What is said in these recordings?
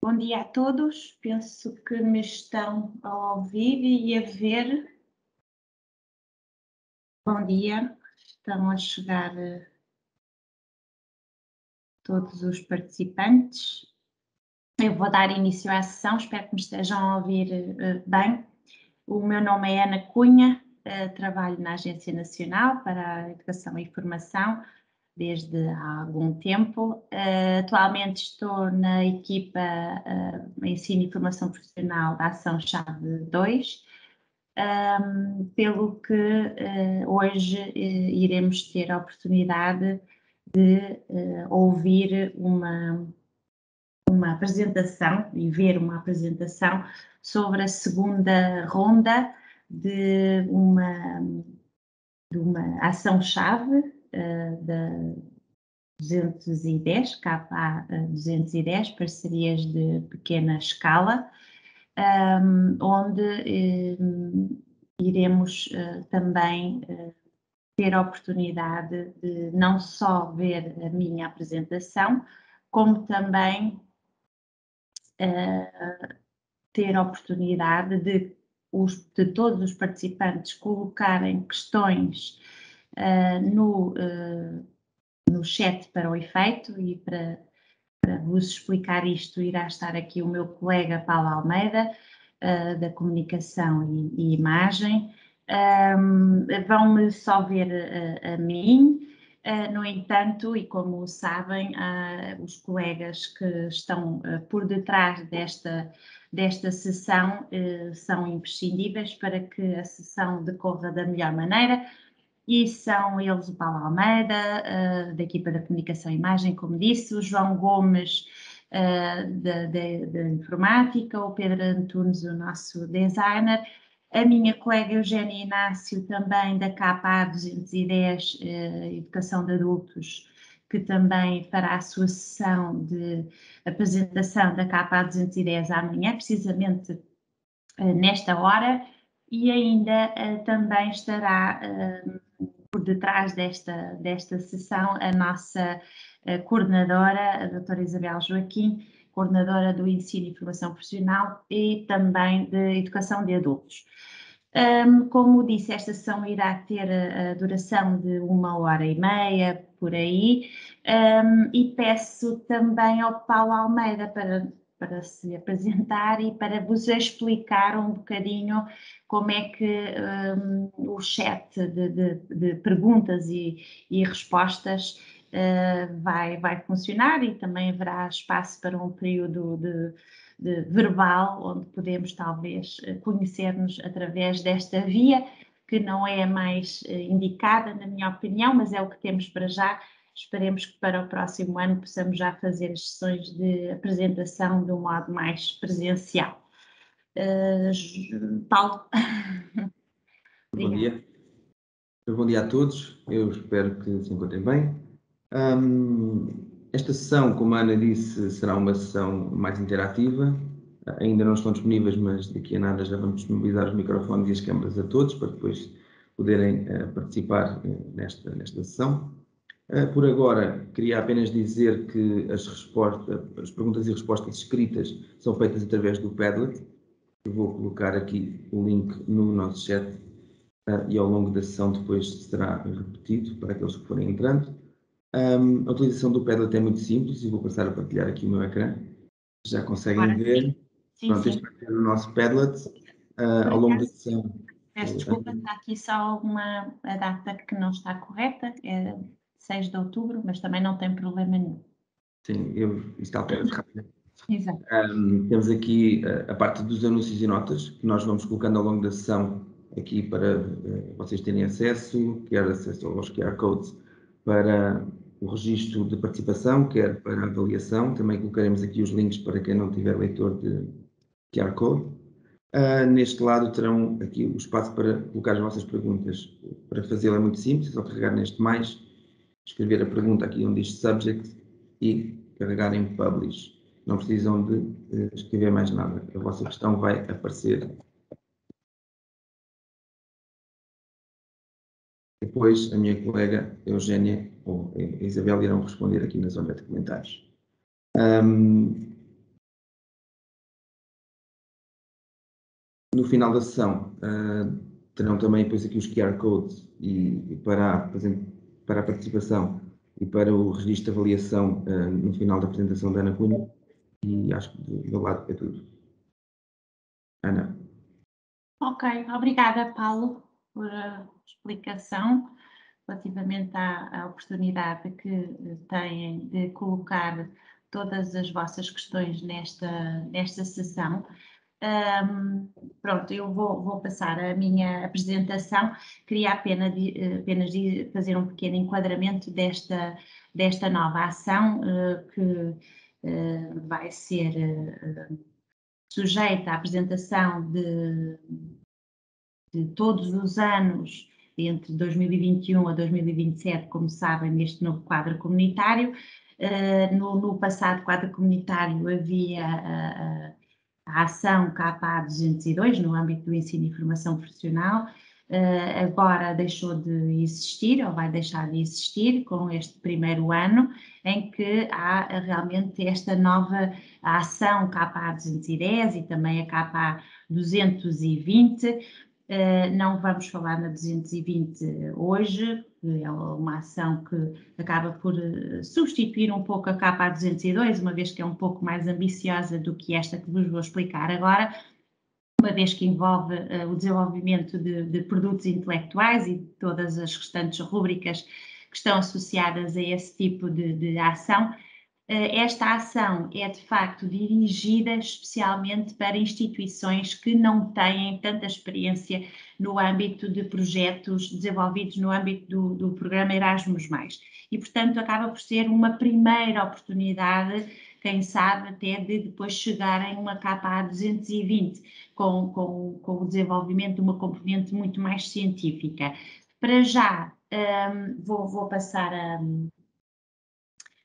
Bom dia a todos, penso que me estão a ouvir e a ver. Bom dia, estão a chegar todos os participantes. Eu vou dar início à sessão, espero que me estejam a ouvir bem. O meu nome é Ana Cunha, trabalho na Agência Nacional para a Educação e Formação desde há algum tempo. Atualmente estou na equipa Ensino e Formação Profissional da Ação-Chave 2, pelo que hoje iremos ter a oportunidade de ouvir uma apresentação e ver uma apresentação sobre a segunda ronda de uma ação-chave da 210, KA 210, parcerias de pequena escala, onde iremos também ter a oportunidade de não só ver a minha apresentação, como também ter a oportunidade de todos os participantes colocarem questões no chat para o efeito, e para vos explicar isto irá estar aqui o meu colega Paulo Almeida, da Comunicação e Imagem. Vão-me só ver a mim, no entanto, e como sabem, os colegas que estão por detrás desta sessão são imprescindíveis para que a sessão decorra da melhor maneira. E são eles o Paulo Almeida, da equipa da Comunicação e Imagem, como disse, o João Gomes, da Informática, o Pedro Antunes, o nosso designer, a minha colega Eugénia Inácio, também da KA 210, Educação de Adultos, que também fará a sua sessão de apresentação da KA 210 amanhã, precisamente nesta hora, e ainda também estará por detrás desta sessão a nossa coordenadora, a doutora Isabel Joaquim, coordenadora do Ensino e Formação Profissional e também de Educação de Adultos. Como disse, esta sessão irá ter a duração de 1h30, por aí, e peço também ao Paulo Almeida para se apresentar e para vos explicar um bocadinho como é que o chat de perguntas e respostas vai funcionar, e também haverá espaço para um período de verbal, onde podemos talvez conhecer-nos através desta via, que não é a mais indicada, na minha opinião, mas é o que temos para já. Esperemos que para o próximo ano possamos já fazer as sessões de apresentação de um modo mais presencial. Paulo. Bom dia. Bom dia a todos, eu espero que se encontrem bem. Esta sessão, como a Ana disse, será uma sessão mais interativa. Ainda não estão disponíveis, mas daqui a nada já vamos disponibilizar os microfones e as câmaras a todos, para depois poderem participar nesta sessão. Por agora, queria apenas dizer que as perguntas e respostas escritas são feitas através do Padlet. Eu vou colocar aqui o link no nosso chat e ao longo da sessão depois será repetido para aqueles que forem entrando. A utilização do Padlet é muito simples e vou passar a partilhar aqui o meu ecrã. Já conseguem ver. Sim, pronto, sim. Este vai ser o nosso Padlet. Ao longo da sessão. Peço desculpa, está aqui só a data que não está correta, é 6 de outubro, mas também não tem problema nenhum. Sim, isto altera-se rapidamente. Exato. Temos aqui a parte dos anúncios e notas, que nós vamos colocando ao longo da sessão aqui para vocês terem acesso, quer acesso aos QR Codes para o registro de participação, quer para a avaliação. Também colocaremos aqui os links para quem não tiver leitor de QR Code. Neste lado terão aqui o espaço para colocar as vossas perguntas. Para fazê-lo é muito simples, é só carregar neste mais, escrever a pergunta aqui onde diz Subject e carregar em Publish. Não precisam de escrever mais nada. A vossa questão vai aparecer. Depois, a minha colega Eugénia ou a Isabel irão responder aqui na zona de comentários. No final da sessão, terão também depois aqui os QR codes para a participação e para o registro de avaliação no final da apresentação da Ana Cunha. E acho que do meu lado é tudo. Ana. Ok, obrigada, Paulo, por a explicação relativamente à oportunidade que têm de colocar todas as vossas questões nesta sessão. Pronto, eu vou passar a minha apresentação. Queria apenas fazer um pequeno enquadramento desta nova ação que vai ser sujeita à apresentação de todos os anos entre 2021 a 2027, como sabem, neste novo quadro comunitário. No passado quadro comunitário havia a ação KA 202 no âmbito do ensino e formação profissional, agora deixou de existir, ou vai deixar de existir com este primeiro ano, em que há realmente esta nova ação KA 210 e também a KA 220. Não vamos falar na 220 hoje, que é uma ação que acaba por substituir um pouco a KA 202, uma vez que é um pouco mais ambiciosa do que esta que vos vou explicar agora, uma vez que envolve o desenvolvimento de produtos intelectuais e de todas as restantes rúbricas que estão associadas a esse tipo de ação. Esta ação é de facto dirigida especialmente para instituições que não têm tanta experiência no âmbito de projetos desenvolvidos no âmbito do programa Erasmus+. E, portanto, acaba por ser uma primeira oportunidade, quem sabe até de depois chegarem a uma KA 220, com o desenvolvimento de uma componente muito mais científica. Para já, vou passar a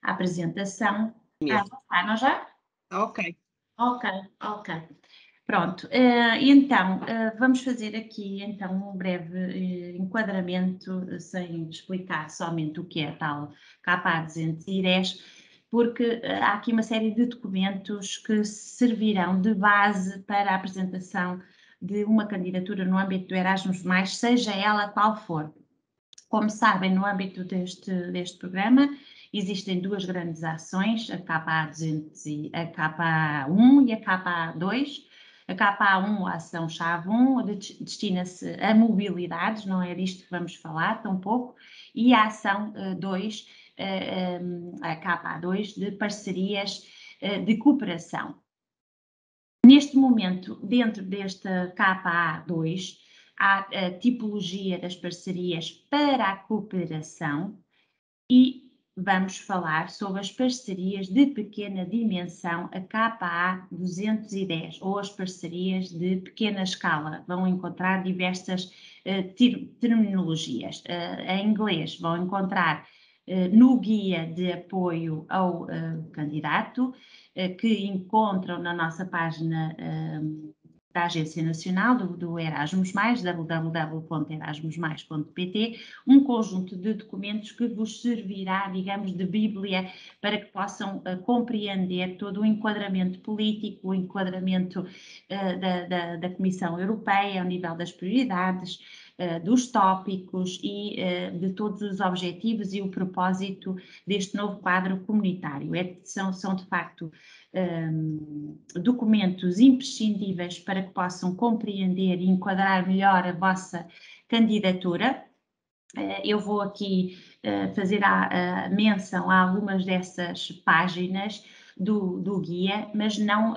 apresentação. Não já? Ok. Ok. Pronto, então, vamos fazer aqui então um breve enquadramento, sem explicar somente o que é a tal KA 210, porque há aqui uma série de documentos que servirão de base para a apresentação de uma candidatura no âmbito do Erasmus+, seja ela qual for. Como sabem, no âmbito deste programa, existem duas grandes ações, a KA 200, a KA 1 e a KA 2. A KA 1, a ação-chave 1, destina-se a mobilidades, não é disto que vamos falar, tampouco, e a ação 2, a KA 2, de parcerias de cooperação. Neste momento, dentro desta KA 2, há a tipologia das parcerias para a cooperação e vamos falar sobre as parcerias de pequena dimensão, a KA 210, ou as parcerias de pequena escala. Vão encontrar diversas terminologias. Em inglês vão encontrar no guia de apoio ao candidato, que encontram na nossa página da Agência Nacional do Erasmus+, www.erasmusmais.pt, um conjunto de documentos que vos servirá, digamos, de bíblia para que possam compreender todo o enquadramento político, o enquadramento da Comissão Europeia ao nível das prioridades, dos tópicos e de todos os objetivos e o propósito deste novo quadro comunitário. São de facto documentos imprescindíveis para que possam compreender e enquadrar melhor a vossa candidatura. Eu vou aqui fazer a menção a algumas dessas páginas do guia, mas não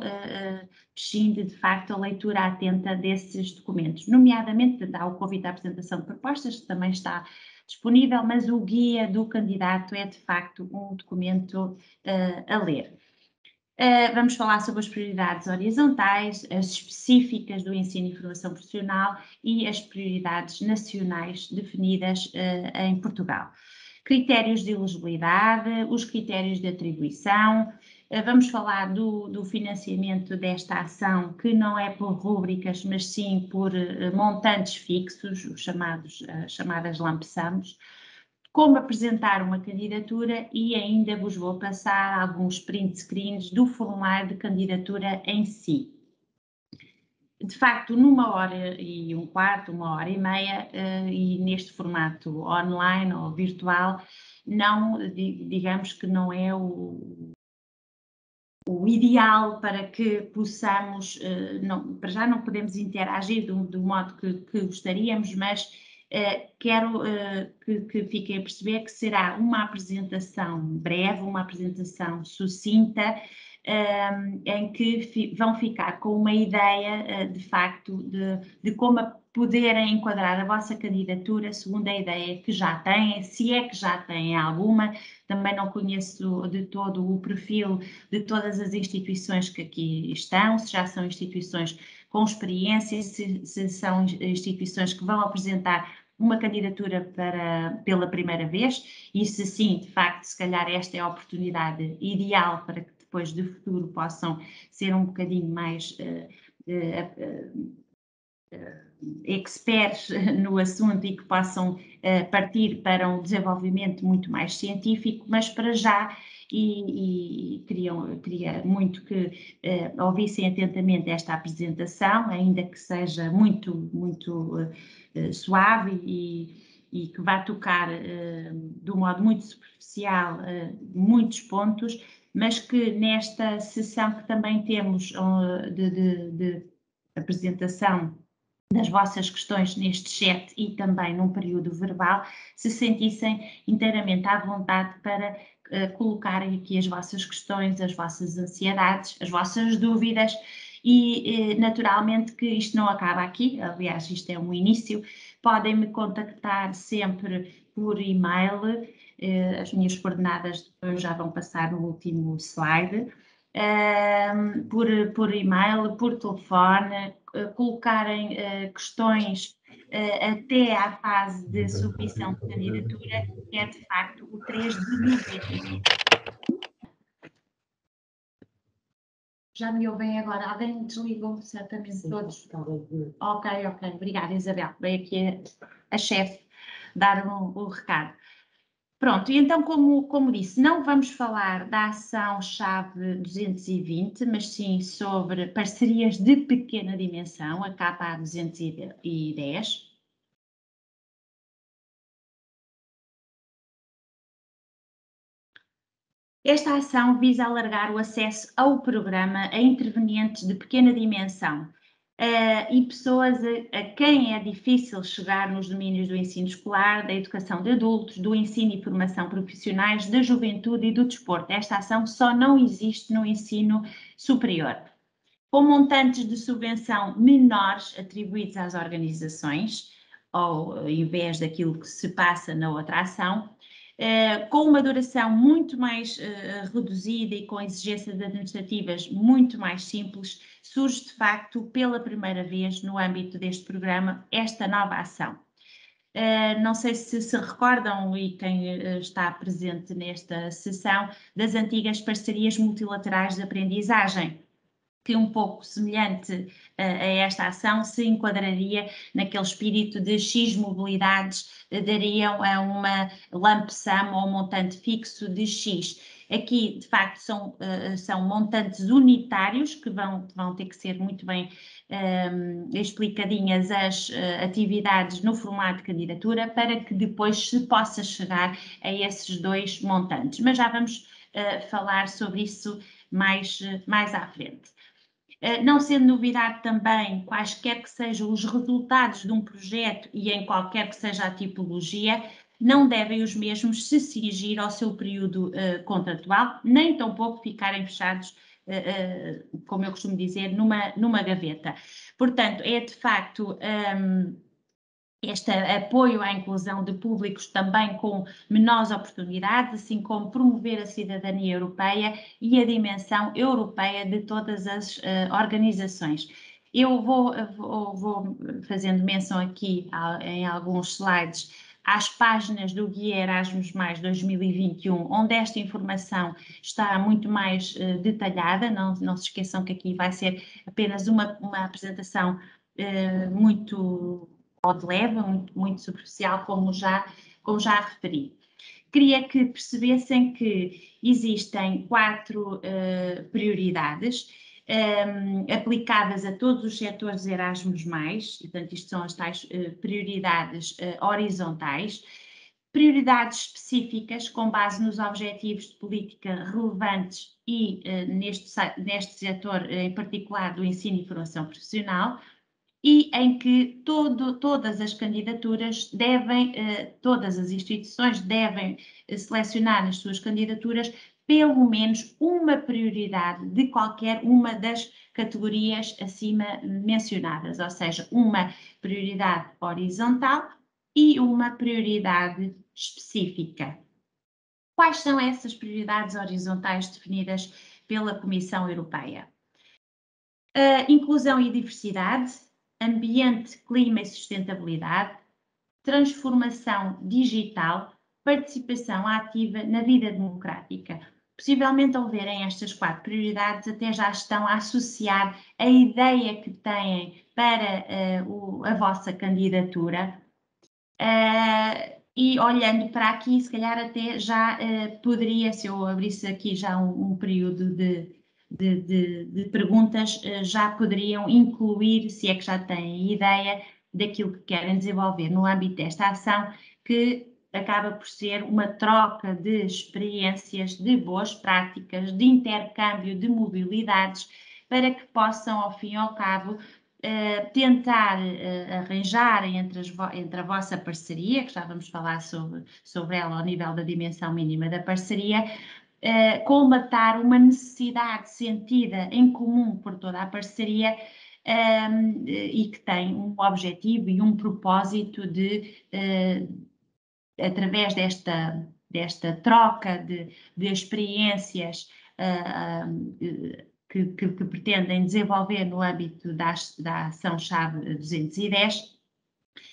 prescinde de facto a leitura atenta desses documentos, nomeadamente há o convite à apresentação de propostas, que também está disponível, mas o guia do candidato é de facto um documento a ler. Vamos falar sobre as prioridades horizontais, as específicas do ensino e formação profissional e as prioridades nacionais definidas em Portugal. Critérios de elegibilidade, os critérios de atribuição, vamos falar do financiamento desta ação, que não é por rúbricas, mas sim por montantes fixos, os chamadas lump sums, como apresentar uma candidatura e ainda vos vou passar alguns print screens do formulário de candidatura em si. de facto, numa hora e um quarto, uma hora e meia, e neste formato online ou virtual, não, digamos que não é o ideal para que possamos, para já não podemos interagir do modo que gostaríamos, mas quero que fiquem a perceber que será uma apresentação breve, uma apresentação sucinta, em que vão ficar com uma ideia, de facto, de como poderem enquadrar a vossa candidatura segundo a ideia que já têm, se é que já têm alguma. Também não conheço de todo o perfil de todas as instituições que aqui estão, se já são instituições com experiência, se são instituições que vão apresentar uma candidatura pela primeira vez, e se sim, de facto, se calhar esta é a oportunidade ideal para que depois de futuro possam ser um bocadinho mais experts no assunto e que possam partir para um desenvolvimento muito mais científico, mas para já, e queria muito que ouvissem atentamente esta apresentação, ainda que seja muito suave e que vá tocar de um modo muito superficial muitos pontos, mas que nesta sessão que também temos de apresentação das vossas questões neste chat e também num período verbal, se sentissem inteiramente à vontade para colocarem aqui as vossas questões, as vossas ansiedades, as vossas dúvidas e naturalmente que isto não acaba aqui, aliás isto é um início, podem me contactar sempre por e-mail, as minhas coordenadas depois já vão passar no último slide, por e-mail, por telefone, colocarem questões até à fase de submissão de candidatura, que é de facto o 3 de novembro. Já me ouvem agora? Alguém desligou certamente? Sim, todos? Ok, obrigada, Isabel. Veio aqui a chefe dar o recado. Pronto, e então, como disse, não vamos falar da ação-chave 220, mas sim sobre parcerias de pequena dimensão, a KA 210. Esta ação visa alargar o acesso ao programa a intervenientes de pequena dimensão e pessoas a quem é difícil chegar nos domínios do ensino escolar, da educação de adultos, do ensino e formação profissionais, da juventude e do desporto. Esta ação só não existe no ensino superior. Com montantes de subvenção menores atribuídos às organizações, ao invés daquilo que se passa na outra ação, com uma duração muito mais reduzida e com exigências administrativas muito mais simples, surge de facto pela primeira vez no âmbito deste programa esta nova ação. Não sei se recordam, e quem está presente nesta sessão, das antigas parcerias multilaterais de aprendizagem, que um pouco semelhante a esta ação se enquadraria naquele espírito de X mobilidades dariam a uma lump sum ou um montante fixo de X. Aqui, de facto, são montantes unitários que vão ter que ser muito bem explicadinhas as atividades no formato de candidatura para que depois se possa chegar a esses dois montantes. Mas já vamos falar sobre isso mais à frente. Não sendo novidade também, quaisquer que sejam os resultados de um projeto e em qualquer que seja a tipologia, não devem os mesmos se cingir ao seu período contratual, nem tampouco ficarem fechados, como eu costumo dizer, numa gaveta. Portanto, é de facto este apoio à inclusão de públicos também com menores oportunidades, assim como promover a cidadania europeia e a dimensão europeia de todas as organizações. Eu vou fazendo menção aqui em alguns slides às páginas do Guia Erasmus+ 2021, onde esta informação está muito mais detalhada. Não se esqueçam que aqui vai ser apenas uma apresentação muito de leve, muito superficial, como já referi. Queria que percebessem que existem 4 prioridades aplicadas a todos os setores Erasmus+, portanto, isto são as tais prioridades horizontais, prioridades específicas com base nos objetivos de política relevantes e neste setor em particular do ensino e formação profissional, e em que todas as candidaturas devem, todas as instituições devem selecionar nas suas candidaturas pelo menos uma prioridade de qualquer uma das categorias acima mencionadas, ou seja, uma prioridade horizontal e uma prioridade específica. Quais são essas prioridades horizontais definidas pela Comissão Europeia? Inclusão e diversidade, ambiente, clima e sustentabilidade, transformação digital, participação ativa na vida democrática. Possivelmente, ao verem estas 4 prioridades, até já estão a associar a ideia que têm para a vossa candidatura. E olhando para aqui, se calhar até já poderia, se eu abrisse aqui já um período de perguntas, já poderiam incluir, se é que já têm ideia daquilo que querem desenvolver no âmbito desta ação, que acaba por ser uma troca de experiências, de boas práticas, de intercâmbio de mobilidades, para que possam, ao fim e ao cabo, tentar arranjar entre a vossa parceria, que já vamos falar sobre ela ao nível da dimensão mínima da parceria, colmatar uma necessidade sentida em comum por toda a parceria e que tem um objetivo e um propósito de, através desta troca de experiências que pretendem desenvolver no âmbito da ação-chave 210,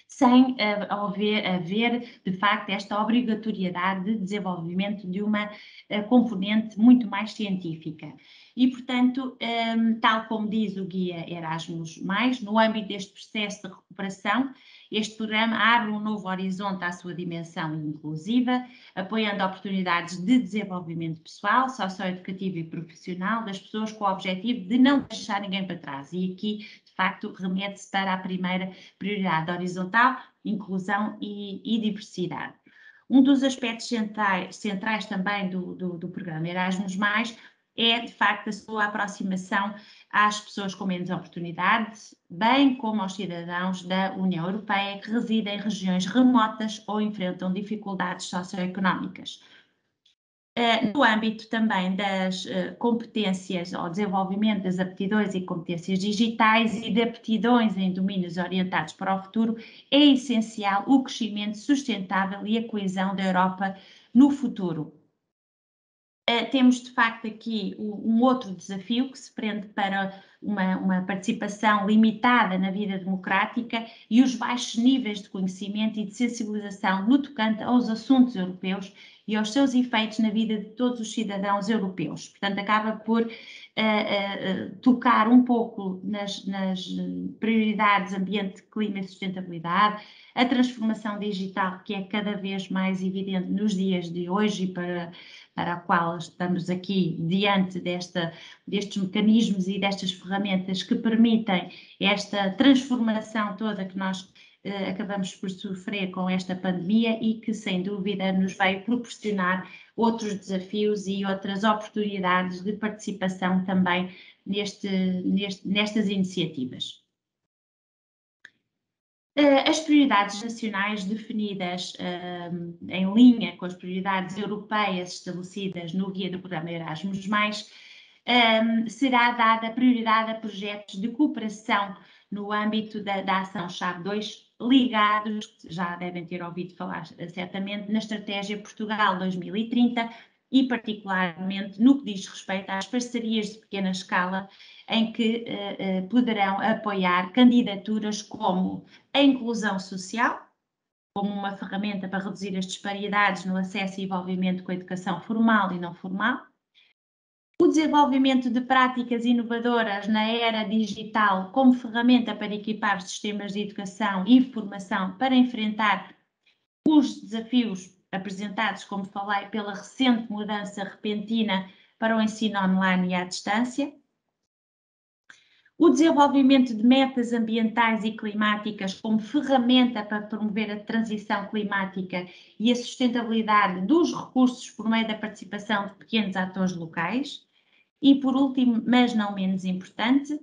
sem haver, de facto, esta obrigatoriedade de desenvolvimento de uma componente muito mais científica. E, portanto, tal como diz o Guia Erasmus+, no âmbito deste processo de recuperação, este programa abre um novo horizonte à sua dimensão inclusiva, apoiando oportunidades de desenvolvimento pessoal, socioeducativo e profissional das pessoas, com o objetivo de não deixar ninguém para trás. E aqui, de facto, remete-se para a primeira prioridade horizontal, inclusão e diversidade. Um dos aspectos centrais também do programa Erasmus+, é, de facto, a sua aproximação às pessoas com menos oportunidades, bem como aos cidadãos da União Europeia que residem em regiões remotas ou enfrentam dificuldades socioeconómicas. No âmbito também das competências ou desenvolvimento das aptidões e competências digitais e de aptidões em domínios orientados para o futuro, é essencial o crescimento sustentável e a coesão da Europa no futuro. Temos, de facto, aqui um outro desafio que se prende para uma participação limitada na vida democrática e os baixos níveis de conhecimento e de sensibilização no tocante aos assuntos europeus e aos seus efeitos na vida de todos os cidadãos europeus. Portanto, acaba por tocar um pouco nas prioridades ambiente, clima e sustentabilidade, a transformação digital, que é cada vez mais evidente nos dias de hoje e para a qual estamos aqui diante destes mecanismos e destas ferramentas que permitem esta transformação toda que nós acabamos por sofrer com esta pandemia e que, sem dúvida, nos vai proporcionar outros desafios e outras oportunidades de participação também nestas iniciativas. As prioridades nacionais definidas em linha com as prioridades europeias estabelecidas no guia do programa Erasmus+, será dada prioridade a projetos de cooperação no âmbito da ação-chave 2, ligados, já devem ter ouvido falar certamente, na Estratégia Portugal 2030 e particularmente no que diz respeito às parcerias de pequena escala, em que poderão apoiar candidaturas como a inclusão social, como uma ferramenta para reduzir as disparidades no acesso e envolvimento com a educação formal e não formal, o desenvolvimento de práticas inovadoras na era digital como ferramenta para equipar os sistemas de educação e formação para enfrentar os desafios apresentados, como falei, pela recente mudança repentina para o ensino online e à distância, O desenvolvimento de metas ambientais e climáticas como ferramenta para promover a transição climática e a sustentabilidade dos recursos por meio da participação de pequenos atores locais. E, por último, mas não menos importante,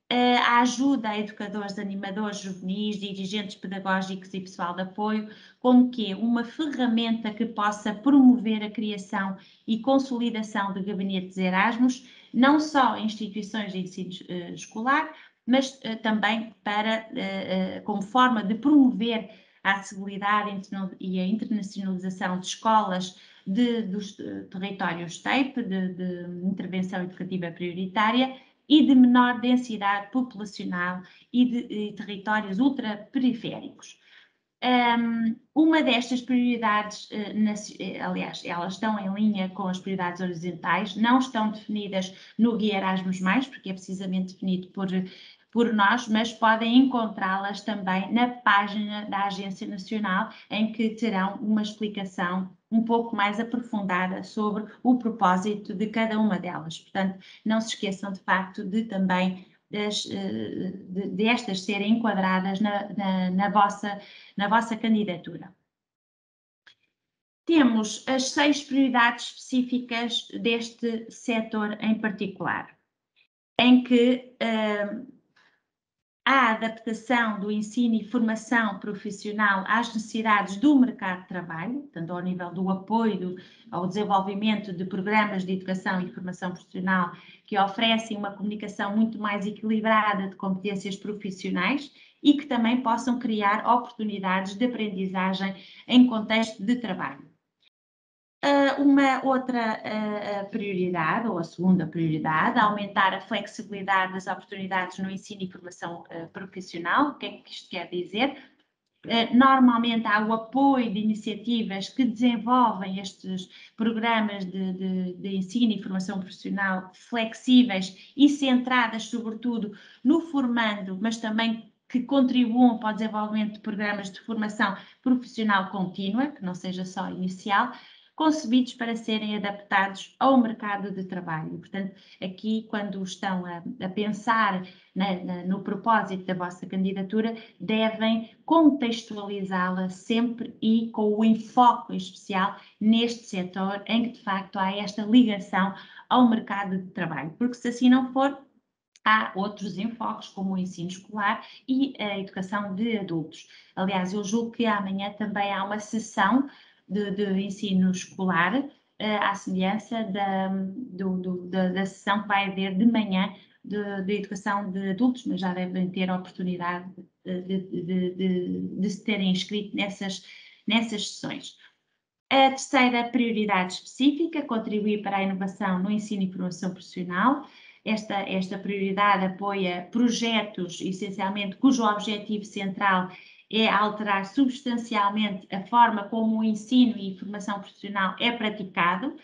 a ajuda a educadores, animadores juvenis, dirigentes pedagógicos e pessoal de apoio, como que uma ferramenta que possa promover a criação e consolidação de gabinetes Erasmus, não só em instituições de ensino escolar, mas também como forma de promover a acessibilidade e a internacionalização de escolas dos territórios TAPE, de intervenção educativa prioritária, e de menor densidade populacional e de territórios ultraperiféricos. Uma destas prioridades, aliás, elas estão em linha com as prioridades horizontais, não estão definidas no Guia Erasmus+, porque é precisamente definido por nós, mas podem encontrá-las também na página da Agência Nacional, em que terão uma explicação um pouco mais aprofundada sobre o propósito de cada uma delas. Portanto, não se esqueçam de facto de também destas serem enquadradas na vossa candidatura. Temos as 6 prioridades específicas deste setor em particular, em que a adaptação do ensino e formação profissional às necessidades do mercado de trabalho, tanto ao nível do apoio ao desenvolvimento de programas de educação e formação profissional que oferecem uma comunicação muito mais equilibrada de competências profissionais e que também possam criar oportunidades de aprendizagem em contexto de trabalho. Uma outra prioridade, ou a segunda prioridade, aumentar a flexibilidade das oportunidades no ensino e formação profissional. O que é que isto quer dizer? Normalmente há o apoio de iniciativas que desenvolvem estes programas de ensino e formação profissional flexíveis e centradas, sobretudo, no formando, mas também que contribuam para o desenvolvimento de programas de formação profissional contínua, que não seja só inicial, concebidos para serem adaptados ao mercado de trabalho. Portanto, aqui, quando estão a pensar no propósito da vossa candidatura, devem contextualizá-la sempre e com o enfoque especial neste setor em que, de facto, há esta ligação ao mercado de trabalho. Porque se assim não for, há outros enfoques, como o ensino escolar e a educação de adultos. Aliás, eu julgo que amanhã também há uma sessão de ensino escolar, à semelhança da sessão que vai haver de manhã de educação de adultos, mas já devem ter a oportunidade de se terem inscrito nessas sessões. A terceira prioridade específica, contribuir para a inovação no ensino e formação profissional. Esta prioridade apoia projetos, essencialmente, cujo objetivo central é alterar substancialmente a forma como o ensino e formação profissional é praticado,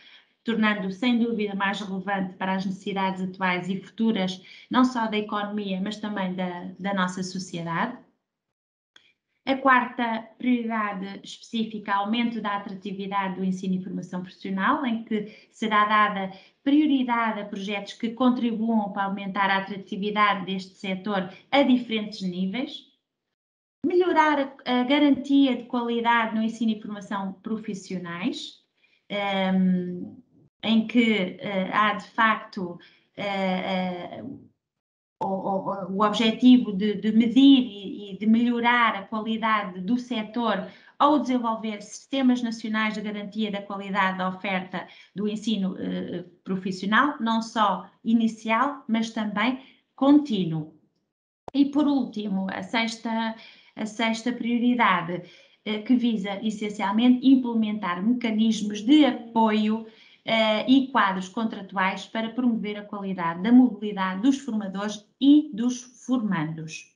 tornando-o, sem dúvida, mais relevante para as necessidades atuais e futuras, não só da economia, mas também da nossa sociedade. A quarta prioridade específica, aumento da atratividade do ensino e formação profissional, em que será dada prioridade a projetos que contribuam para aumentar a atratividade deste setor a diferentes níveis. Melhorar a garantia de qualidade no ensino e formação profissionais, em que há, de facto, o objetivo de medir e de melhorar a qualidade do setor ao desenvolver sistemas nacionais de garantia da qualidade da oferta do ensino profissional, não só inicial, mas também contínuo. E, por último, a sexta prioridade, que visa, essencialmente, implementar mecanismos de apoio e quadros contratuais para promover a qualidade da mobilidade dos formadores e dos formandos.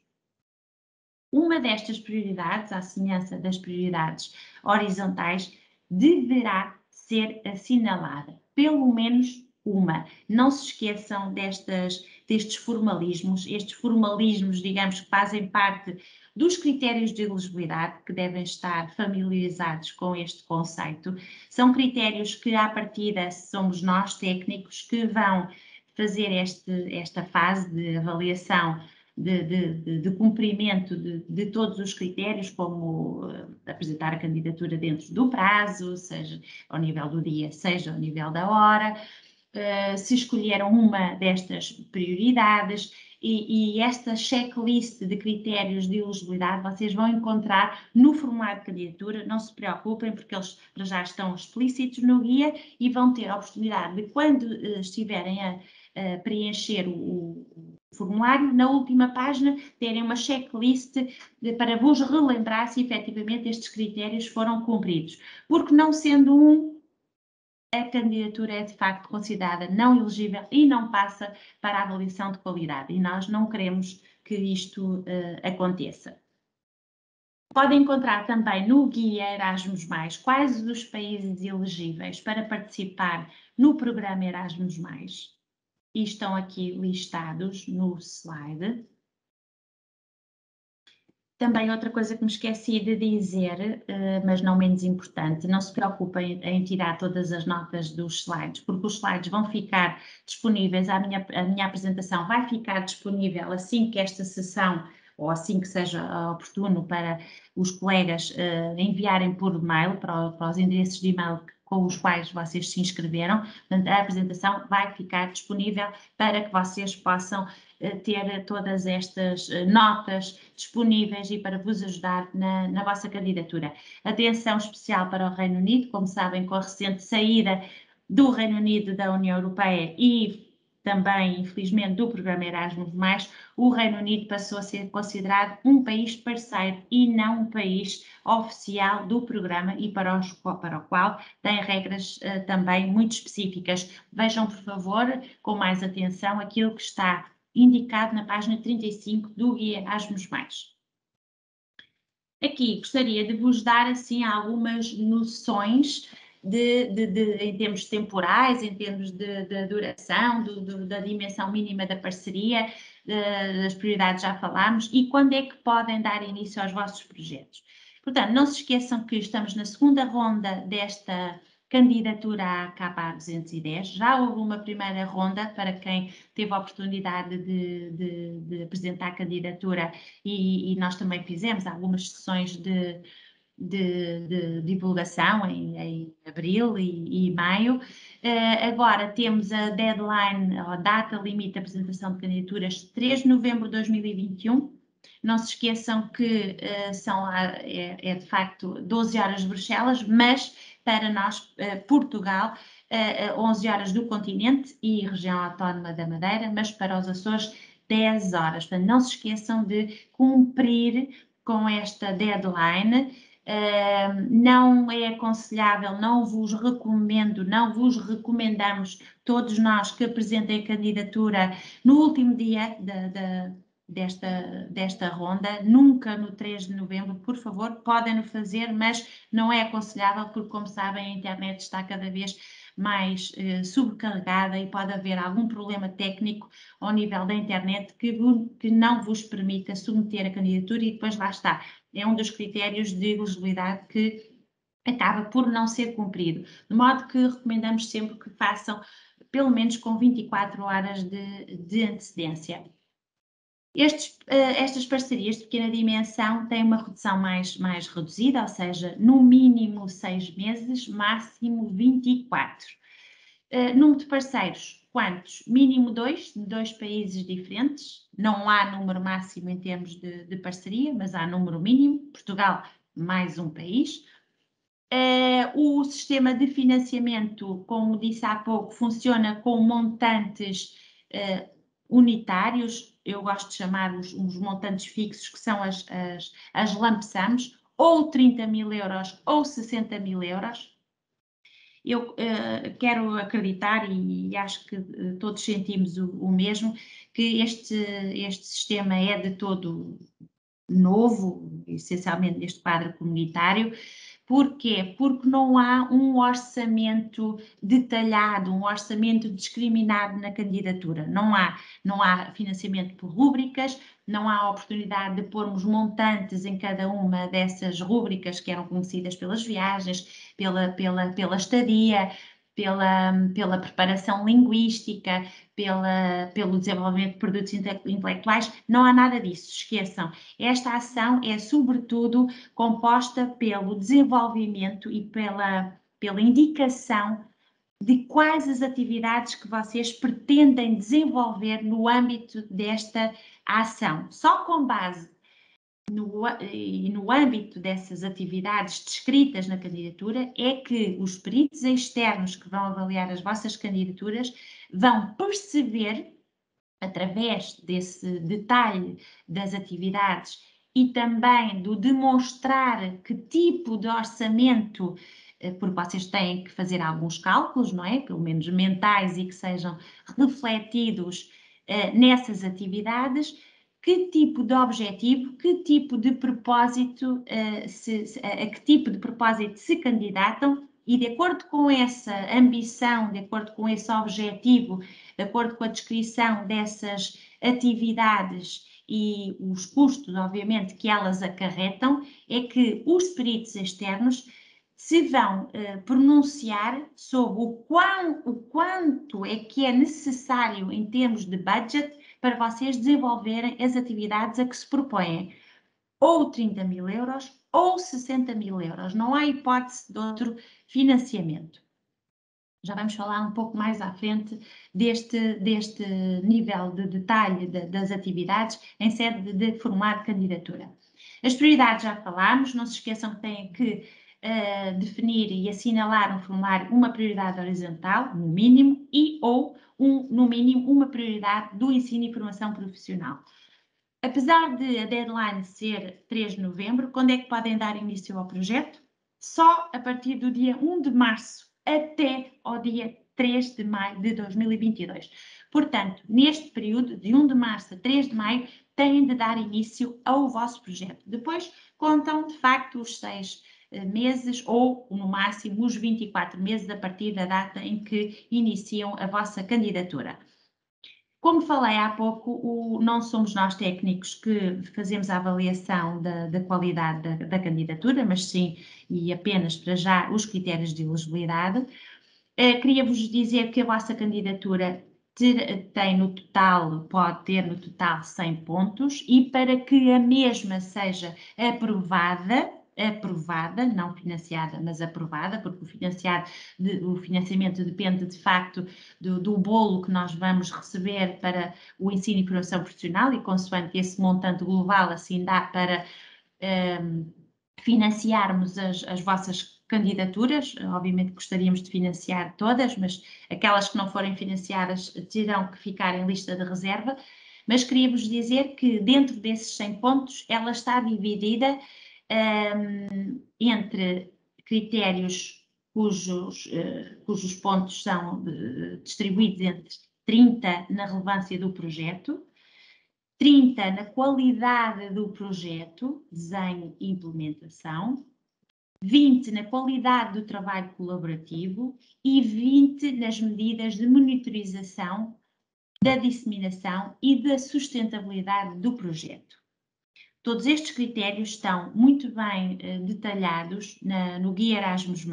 Uma destas prioridades, à semelhança das prioridades horizontais, deverá ser assinalada, pelo menos uma. Não se esqueçam destes formalismos, estes formalismos, digamos, que fazem parte dos critérios de elegibilidade, que devem estar familiarizados com este conceito. São critérios que, à partida, somos nós, técnicos, que vão fazer esta fase de avaliação de cumprimento de todos os critérios, como apresentar a candidatura dentro do prazo, seja ao nível do dia, seja ao nível da hora, se escolheram uma destas prioridades, e esta checklist de critérios de elegibilidade vocês vão encontrar no formulário de candidatura. Não se preocupem, porque eles já estão explícitos no guia e vão ter a oportunidade de, quando estiverem a preencher o formulário, na última página, terem uma checklist para vos relembrar se efetivamente estes critérios foram cumpridos. Porque, não sendo a candidatura é de facto considerada não elegível e não passa para a avaliação de qualidade, e nós não queremos que isto aconteça. Podem encontrar também no guia Erasmus+, quais os países elegíveis para participar no programa Erasmus+, e estão aqui listados no slide. Também outra coisa que me esqueci de dizer, mas não menos importante, não se preocupem em tirar todas as notas dos slides, porque os slides vão ficar disponíveis, a minha apresentação vai ficar disponível assim que esta sessão, ou assim que seja oportuno para os colegas enviarem por mail, para os endereços de e-mail com os quais vocês se inscreveram. Portanto, a apresentação vai ficar disponível para que vocês possam ter todas estas notas disponíveis e para vos ajudar na vossa candidatura. Atenção especial para o Reino Unido, como sabem, com a recente saída do Reino Unido da União Europeia e também, infelizmente, do programa Erasmus+, o Reino Unido passou a ser considerado um país parceiro e não um país oficial do programa, e para o qual tem regras também muito específicas. Vejam, por favor, com mais atenção aquilo que está indicado na página 35 do guia Erasmus+. Aqui gostaria de vos dar assim algumas noções em termos temporais, em termos de duração, da dimensão mínima da parceria, das prioridades já falámos, e quando é que podem dar início aos vossos projetos. Portanto, não se esqueçam que estamos na segunda ronda desta candidatura à KPA 210. Já houve uma primeira ronda para quem teve a oportunidade de apresentar a candidatura, e nós também fizemos algumas sessões de divulgação em abril e maio. Agora temos a deadline, a data limite de apresentação de candidaturas, 3 de novembro de 2021. Não se esqueçam que é de facto 12 horas de Bruxelas, mas para nós, Portugal, 11 horas do continente e região autónoma da Madeira, mas para os Açores, 10 horas. Portanto, não se esqueçam de cumprir com esta deadline. Não é aconselhável, não vos recomendamos todos nós que apresentem a candidatura no último dia desta ronda, nunca no 3 de novembro, por favor, podem-no fazer, mas não é aconselhável, porque, como sabem, a internet está cada vez mais sobrecarregada e pode haver algum problema técnico ao nível da internet que não vos permita submeter a candidatura, e depois lá está. É um dos critérios de elegibilidade que acaba por não ser cumprido. De modo que recomendamos sempre que façam pelo menos com 24 horas de antecedência. Estas parcerias de pequena dimensão têm uma redução mais reduzida, ou seja, no mínimo 6 meses, máximo 24. Número de parceiros, quantos? Mínimo 2, de 2 países diferentes. Não há número máximo em termos de parceria, mas há número mínimo. Portugal, mais um país. O sistema de financiamento, como disse há pouco, funciona com montantes unitários. Eu gosto de chamar os montantes fixos, que são as lump sums, ou 30.000 euros ou 60.000 euros. Eu quero acreditar, e acho que todos sentimos o mesmo, que este sistema é de todo novo, essencialmente neste quadro comunitário. Porquê? Porque não há um orçamento detalhado, um orçamento discriminado na candidatura. Não há financiamento por rúbricas, não há oportunidade de pormos montantes em cada uma dessas rúbricas que eram conhecidas pelas viagens, pela estadia. pela preparação linguística, pelo desenvolvimento de produtos intelectuais, não há nada disso, esqueçam. Esta ação é, sobretudo, composta pelo desenvolvimento e pela indicação de quais as atividades que vocês pretendem desenvolver no âmbito desta ação. Só com base no âmbito dessas atividades descritas na candidatura é que os peritos externos que vão avaliar as vossas candidaturas vão perceber, através desse detalhe das atividades e também do demonstrar que tipo de orçamento, porque vocês têm que fazer alguns cálculos, não é? Pelo menos mentais, e que sejam refletidos nessas atividades, que tipo de objetivo, que tipo de propósito, a que tipo de propósito se candidatam, e de acordo com essa ambição, de acordo com esse objetivo, de acordo com a descrição dessas atividades e os custos, obviamente, que elas acarretam, é que os peritos externos se vão pronunciar sobre o quanto é que é necessário em termos de budget para vocês desenvolverem as atividades a que se propõem. Ou 30 mil euros ou 60 mil euros. Não há hipótese de outro financiamento. Já vamos falar um pouco mais à frente deste nível de detalhe das atividades em sede de formulário de candidatura. As prioridades já falámos, não se esqueçam que têm que definir e assinalar no formulário uma prioridade horizontal, no mínimo, e ou, no mínimo, uma prioridade do ensino e formação profissional. Apesar de a deadline ser 3 de novembro, quando é que podem dar início ao projeto? Só a partir do dia 1 de março até ao dia 3 de maio de 2022. Portanto, neste período, de 1 de março a 3 de maio, têm de dar início ao vosso projeto. Depois, contam, de facto, os 6 meses ou, no máximo, os 24 meses a partir da data em que iniciam a vossa candidatura. Como falei há pouco, não somos nós técnicos que fazemos a avaliação da qualidade da candidatura, mas sim, e apenas para já, os critérios de elegibilidade. Queria-vos dizer que a vossa candidatura pode ter no total 100 pontos, e para que a mesma seja aprovada, não financiada, mas aprovada, porque o financiamento depende de facto do bolo que nós vamos receber para o ensino e formação profissional, e consoante esse montante global, assim dá para financiarmos as vossas candidaturas. Obviamente gostaríamos de financiar todas, mas aquelas que não forem financiadas terão que ficar em lista de reserva. Mas queria-vos dizer que dentro desses 100 pontos ela está dividida entre critérios cujos pontos são distribuídos entre 30 na relevância do projeto, 30 na qualidade do projeto, desenho e implementação, 20 na qualidade do trabalho colaborativo e 20 nas medidas de monitorização, da disseminação e da sustentabilidade do projeto. Todos estes critérios estão muito bem detalhados no Guia Erasmus+,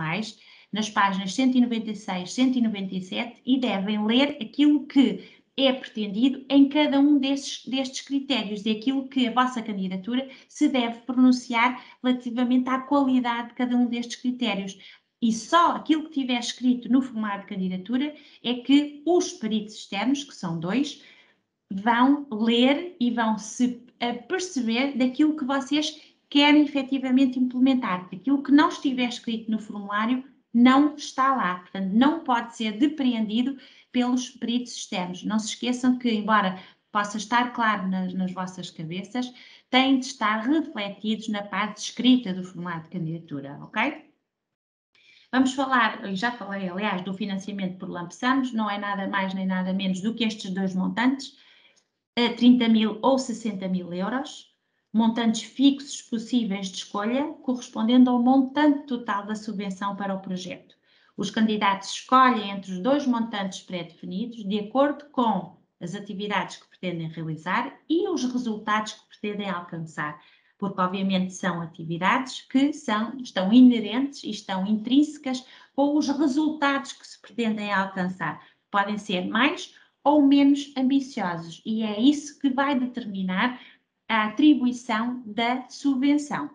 nas páginas 196, 197, e devem ler aquilo que é pretendido em cada um destes critérios, e aquilo que a vossa candidatura se deve pronunciar relativamente à qualidade de cada um destes critérios. E só aquilo que tiver escrito no formulário de candidatura é que os peritos externos, que são 2, vão ler e vão se perceber daquilo que vocês querem efetivamente implementar. Aquilo que não estiver escrito no formulário não está lá, portanto não pode ser depreendido pelos peritos externos. Não se esqueçam que, embora possa estar claro nas vossas cabeças, têm de estar refletidos na parte escrita do formulário de candidatura, ok? Vamos falar, já falei aliás, do financiamento por lump sums, não é nada mais nem nada menos do que estes dois montantes, 30 mil ou 60 mil euros, montantes fixos possíveis de escolha, correspondendo ao montante total da subvenção para o projeto. Os candidatos escolhem entre os dois montantes pré-definidos de acordo com as atividades que pretendem realizar e os resultados que pretendem alcançar, porque obviamente são atividades que estão inerentes e estão intrínsecas com os resultados que se pretendem alcançar. Podem ser mais ou menos ambiciosos, e é isso que vai determinar a atribuição da subvenção.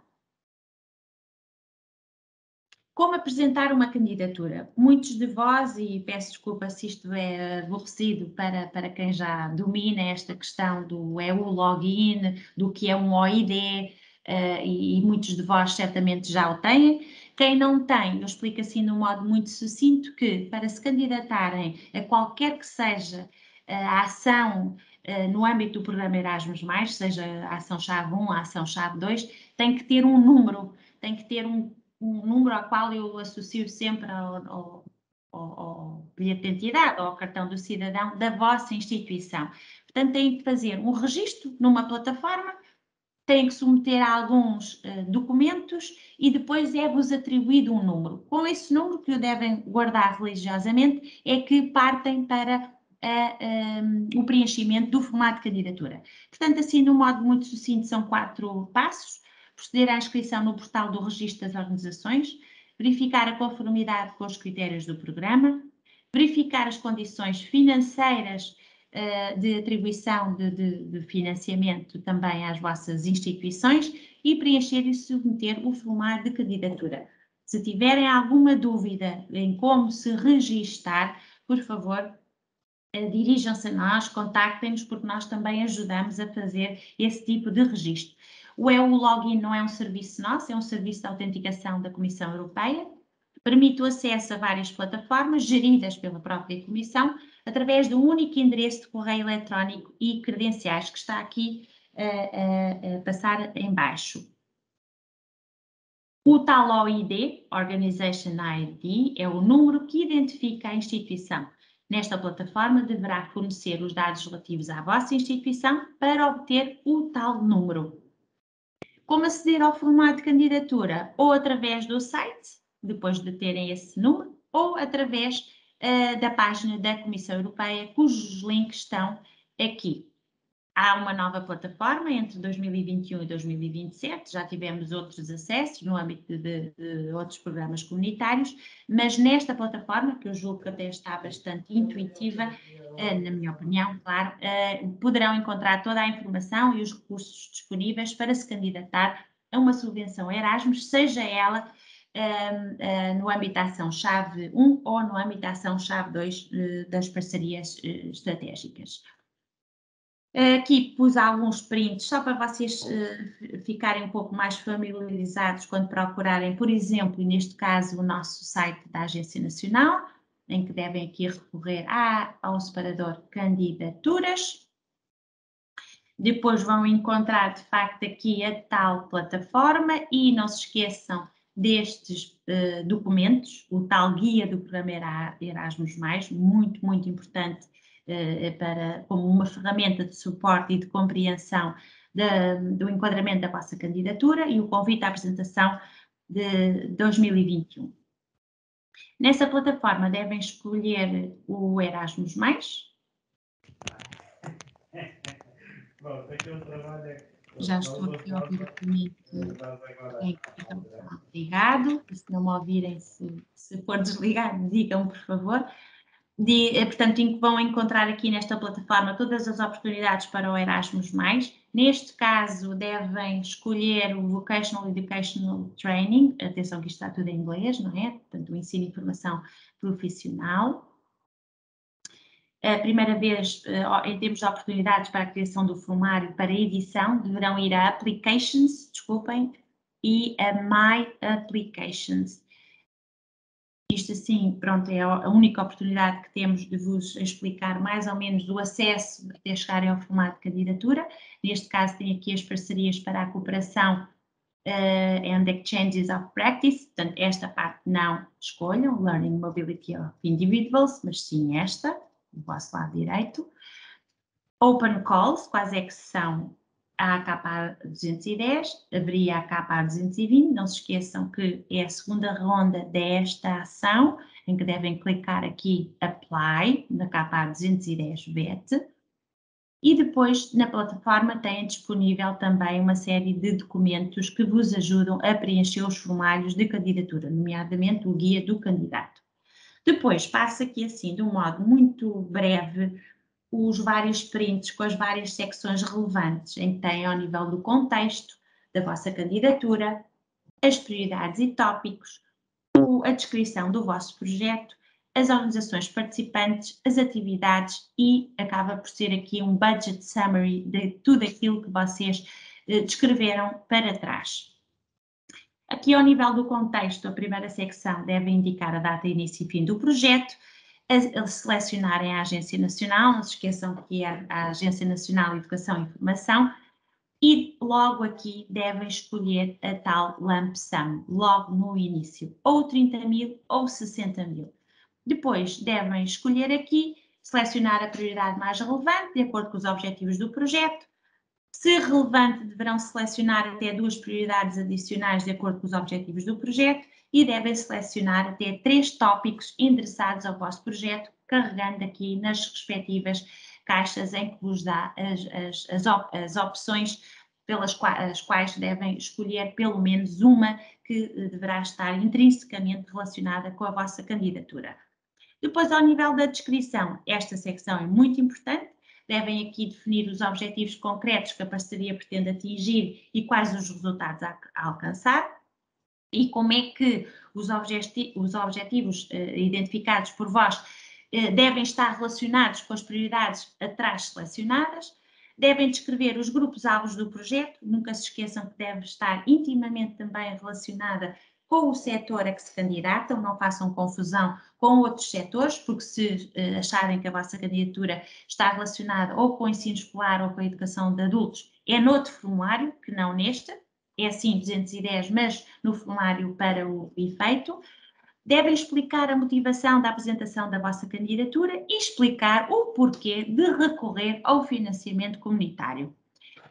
Como apresentar uma candidatura? Muitos de vós, e peço desculpa se isto é aborrecido para quem já domina esta questão do EU login, do que é um OID, e muitos de vós certamente já o têm. Quem não tem, eu explico assim de um modo muito sucinto que para se candidatarem a qualquer que seja a ação no âmbito do programa Erasmus+, seja a ação-chave 1, a ação-chave 2, tem que ter um número, tem que ter um número ao qual eu associo sempre ao bilhete de identidade ou ao cartão do cidadão da vossa instituição. Portanto, têm que fazer um registro numa plataforma, têm que submeter alguns documentos e depois é-vos atribuído um número. Com esse número, que o devem guardar religiosamente, é que partem para o preenchimento do formato de candidatura. Portanto, assim, de um modo muito sucinto, são 4 passos. Proceder à inscrição no portal do Registro das Organizações, verificar a conformidade com os critérios do programa, verificar as condições financeiras de atribuição de financiamento também às vossas instituições e preencher e submeter o formulário de candidatura. Se tiverem alguma dúvida em como se registar, por favor, dirijam-se a nós, contactem-nos, porque nós também ajudamos a fazer esse tipo de registro. O EU Login não é um serviço nosso, é um serviço de autenticação da Comissão Europeia, permite o acesso a várias plataformas geridas pela própria Comissão, através de um único endereço de correio eletrónico e credenciais, que está aqui a passar em baixo. O tal OID, Organization ID, é o número que identifica a instituição. Nesta plataforma deverá fornecer os dados relativos à vossa instituição para obter o tal número. Como aceder ao formulário de candidatura? Ou através do site, depois de terem esse número, ou através da página da Comissão Europeia, cujos links estão aqui. Há uma nova plataforma entre 2021 e 2027, já tivemos outros acessos no âmbito de outros programas comunitários, mas nesta plataforma, que eu julgo que até está bastante intuitiva, na minha opinião, claro, poderão encontrar toda a informação e os recursos disponíveis para se candidatar a uma subvenção Erasmus, seja ela no âmbito da ação-chave 1 ou no âmbito da ação-chave 2 das parcerias estratégicas. Aqui pus alguns prints só para vocês ficarem um pouco mais familiarizados quando procurarem, por exemplo, neste caso, o nosso site da Agência Nacional, em que devem aqui recorrer ao separador Candidaturas. Depois vão encontrar, de facto, aqui a tal plataforma e não se esqueçam destes documentos, o tal guia do programa Erasmus+, muito, muito importante, como uma ferramenta de suporte e de compreensão do enquadramento da vossa candidatura e o convite à apresentação de 2021. Nessa plataforma devem escolher o Erasmus+. Já estou aqui a ouvir o caminho ligado, e se não me ouvirem, se for desligado, digam, por favor. Portanto, vão encontrar aqui nesta plataforma todas as oportunidades para o Erasmus+. Neste caso, devem escolher o Vocational Educational Training, atenção que isto está tudo em inglês, não é? Portanto, o ensino e formação profissional. A primeira vez, em termos de oportunidades para a criação do formulário para edição, deverão ir a Applications, desculpem, e a My Applications. Isto assim, pronto, é a única oportunidade que temos de vos explicar mais ou menos o acesso até chegarem ao formato de candidatura. Neste caso tem aqui as parcerias para a cooperação and Exchanges of Practice, portanto esta parte não escolham, Learning Mobility of Individuals, mas sim esta, do vosso lado direito. Open Calls, quais é que são? A AKPA 210, haveria a AKPA 220, não se esqueçam que é a segunda ronda desta ação, em que devem clicar aqui Apply, na KPA 210 BET. E depois, na plataforma, têm disponível também uma série de documentos que vos ajudam a preencher os formulários de candidatura, nomeadamente o guia do candidato. Depois, passo aqui assim, de um modo muito breve, os vários prints com as várias secções relevantes, em que tem ao nível do contexto da vossa candidatura, as prioridades e tópicos, a descrição do vosso projeto, as organizações participantes, as atividades e acaba por ser aqui um budget summary de tudo aquilo que vocês descreveram para trás. Aqui ao nível do contexto, a primeira secção deve indicar a data, início e fim do projeto, a selecionarem a Agência Nacional, não se esqueçam que é a Agência Nacional de Educação e Informação, e logo aqui devem escolher a tal lump sum, logo no início, ou 30.000 ou 60.000. Depois devem escolher aqui, selecionar a prioridade mais relevante, de acordo com os objetivos do projeto. Se relevante, deverão selecionar até 2 prioridades adicionais de acordo com os objetivos do projeto e devem selecionar até 3 tópicos endereçados ao vosso projeto, carregando aqui nas respectivas caixas em que vos dá as opções pelas quais devem escolher pelo menos uma que deverá estar intrinsecamente relacionada com a vossa candidatura. Depois, ao nível da descrição, esta secção é muito importante. Devem aqui definir os objetivos concretos que a parceria pretende atingir e quais os resultados a alcançar. E como é que os objetivos identificados por vós devem estar relacionados com as prioridades atrás selecionadas. Devem descrever os grupos-alvos do projeto, nunca se esqueçam que deve estar intimamente também relacionada com o setor a que se candidatam, não façam confusão com outros setores, porque se acharem que a vossa candidatura está relacionada ou com o ensino escolar ou com a educação de adultos, é noutro formulário, que não neste, é sim 210, mas no formulário para o efeito. Devem explicar a motivação da apresentação da vossa candidatura e explicar o porquê de recorrer ao financiamento comunitário.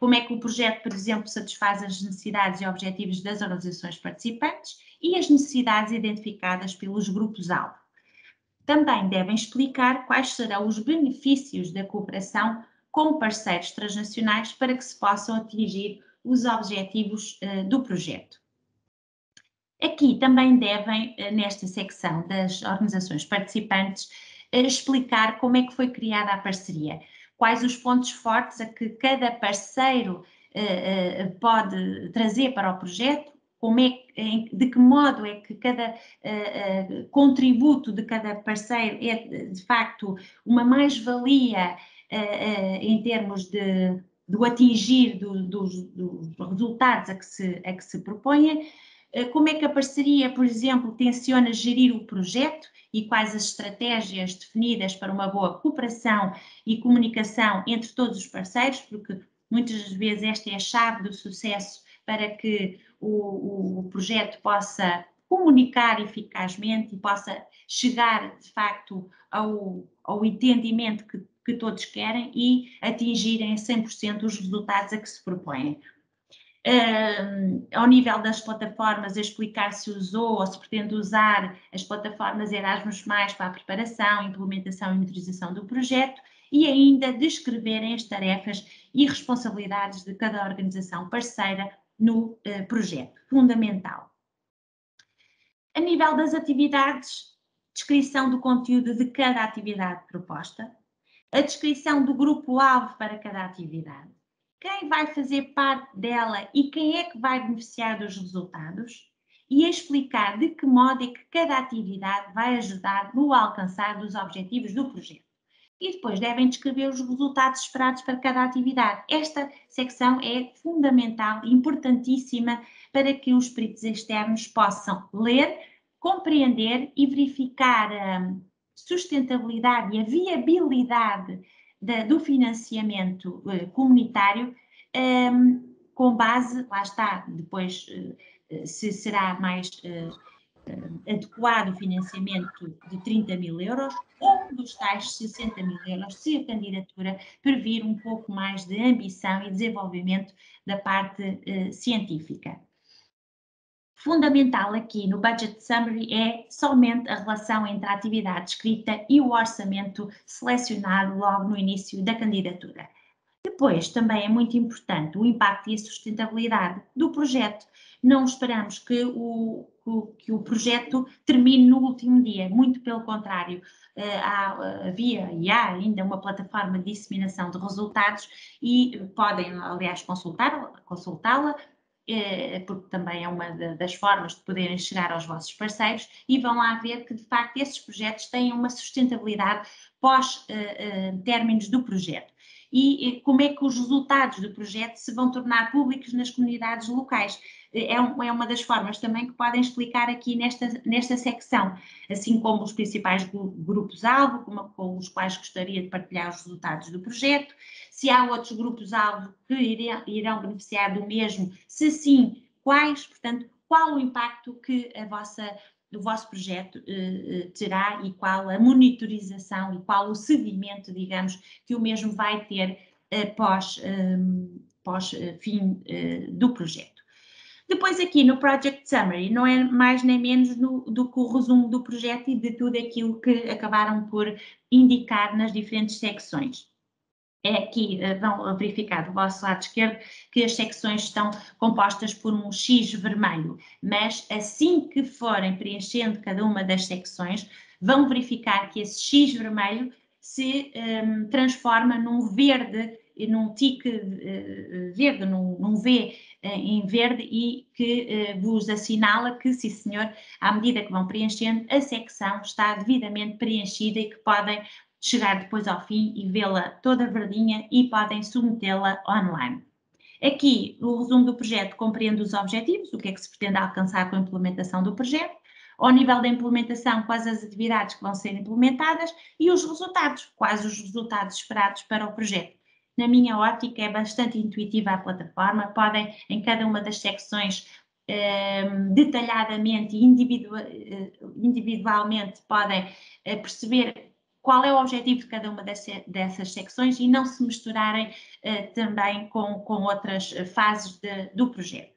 Como é que o projeto, por exemplo, satisfaz as necessidades e objetivos das organizações participantes e as necessidades identificadas pelos grupos-alvo. Também devem explicar quais serão os benefícios da cooperação com parceiros transnacionais para que se possam atingir os objetivos do projeto. Aqui também devem, nesta secção das organizações participantes, explicar como é que foi criada a parceria, quais os pontos fortes a que cada parceiro pode trazer para o projeto, de que modo é que cada contributo de cada parceiro é, de facto, uma mais-valia em termos do atingir dos resultados a que se propõe. Como é que a parceria, por exemplo, tenciona gerir o projeto e quais as estratégias definidas para uma boa cooperação e comunicação entre todos os parceiros, porque muitas vezes esta é a chave do sucesso para que o projeto possa comunicar eficazmente e possa chegar, de facto, ao entendimento que todos querem e atingirem 100% os resultados a que se propõem. Ao nível das plataformas, a explicar se usou ou se pretende usar as plataformas Erasmus+, para a preparação, implementação e monitorização do projeto e ainda descreverem as tarefas e responsabilidades de cada organização parceira no projeto. Fundamental. A nível das atividades, descrição do conteúdo de cada atividade proposta, a descrição do grupo-alvo para cada atividade, quem vai fazer parte dela e quem é que vai beneficiar dos resultados e a explicar de que modo é que cada atividade vai ajudar no alcançar dos objetivos do projeto. E depois devem descrever os resultados esperados para cada atividade. Esta secção é fundamental, importantíssima para que os peritos externos possam ler, compreender e verificar a sustentabilidade e a viabilidade do financiamento comunitário com base, lá está, depois se será mais adequado o financiamento de 30.000 euros ou dos tais 60.000 euros, se a candidatura previr um pouco mais de ambição e desenvolvimento da parte científica. Fundamental aqui no Budget Summary é somente a relação entre a atividade escrita e o orçamento selecionado logo no início da candidatura. Depois, também é muito importante o impacto e a sustentabilidade do projeto. Não esperamos que o projeto termine no último dia, muito pelo contrário. Havia e há ainda uma plataforma de disseminação de resultados e podem, aliás, consultá-la, porque também é uma das formas de poderem chegar aos vossos parceiros e vão lá ver que, de facto, esses projetos têm uma sustentabilidade pós-términos do projeto. E como é que os resultados do projeto se vão tornar públicos nas comunidades locais. É uma das formas também que podem explicar aqui nesta secção, assim como os principais grupos-alvo, com os quais gostaria de partilhar os resultados do projeto, se há outros grupos-alvo que irão beneficiar do mesmo, se sim, quais, portanto, qual o impacto que o vosso projeto terá e qual a monitorização e qual o seguimento, digamos, que o mesmo vai ter pós-fim do projeto. Depois aqui no Project Summary, não é mais nem menos do que o resumo do projeto e de tudo aquilo que acabaram por indicar nas diferentes secções. Aqui vão verificar do vosso lado esquerdo que as secções estão compostas por um X vermelho, mas assim que forem preenchendo cada uma das secções, vão verificar que esse X vermelho se transforma num verde, num tique verde, num V em verde e que vos assinala que, sim senhor, à medida que vão preenchendo, a secção está devidamente preenchida e que podem chegar depois ao fim e vê-la toda verdinha e podem submetê-la online. Aqui, o resumo do projeto compreende os objetivos, o que é que se pretende alcançar com a implementação do projeto, ao nível da implementação, quais as atividades que vão ser implementadas e os resultados, quais os resultados esperados para o projeto. Na minha ótica, é bastante intuitiva a plataforma, podem, em cada uma das secções, detalhadamente e individualmente, podem perceber qual é o objetivo de cada uma dessas secções e não se misturarem também com outras fases do projeto.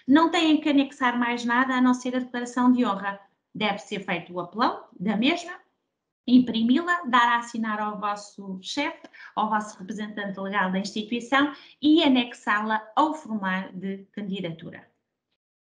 Não têm que anexar mais nada a não ser a declaração de honra. Deve ser feito o upload da mesma, imprimi-la, dar a assinar ao vosso chefe, ao vosso representante legal da instituição e anexá-la ao formulário de candidatura.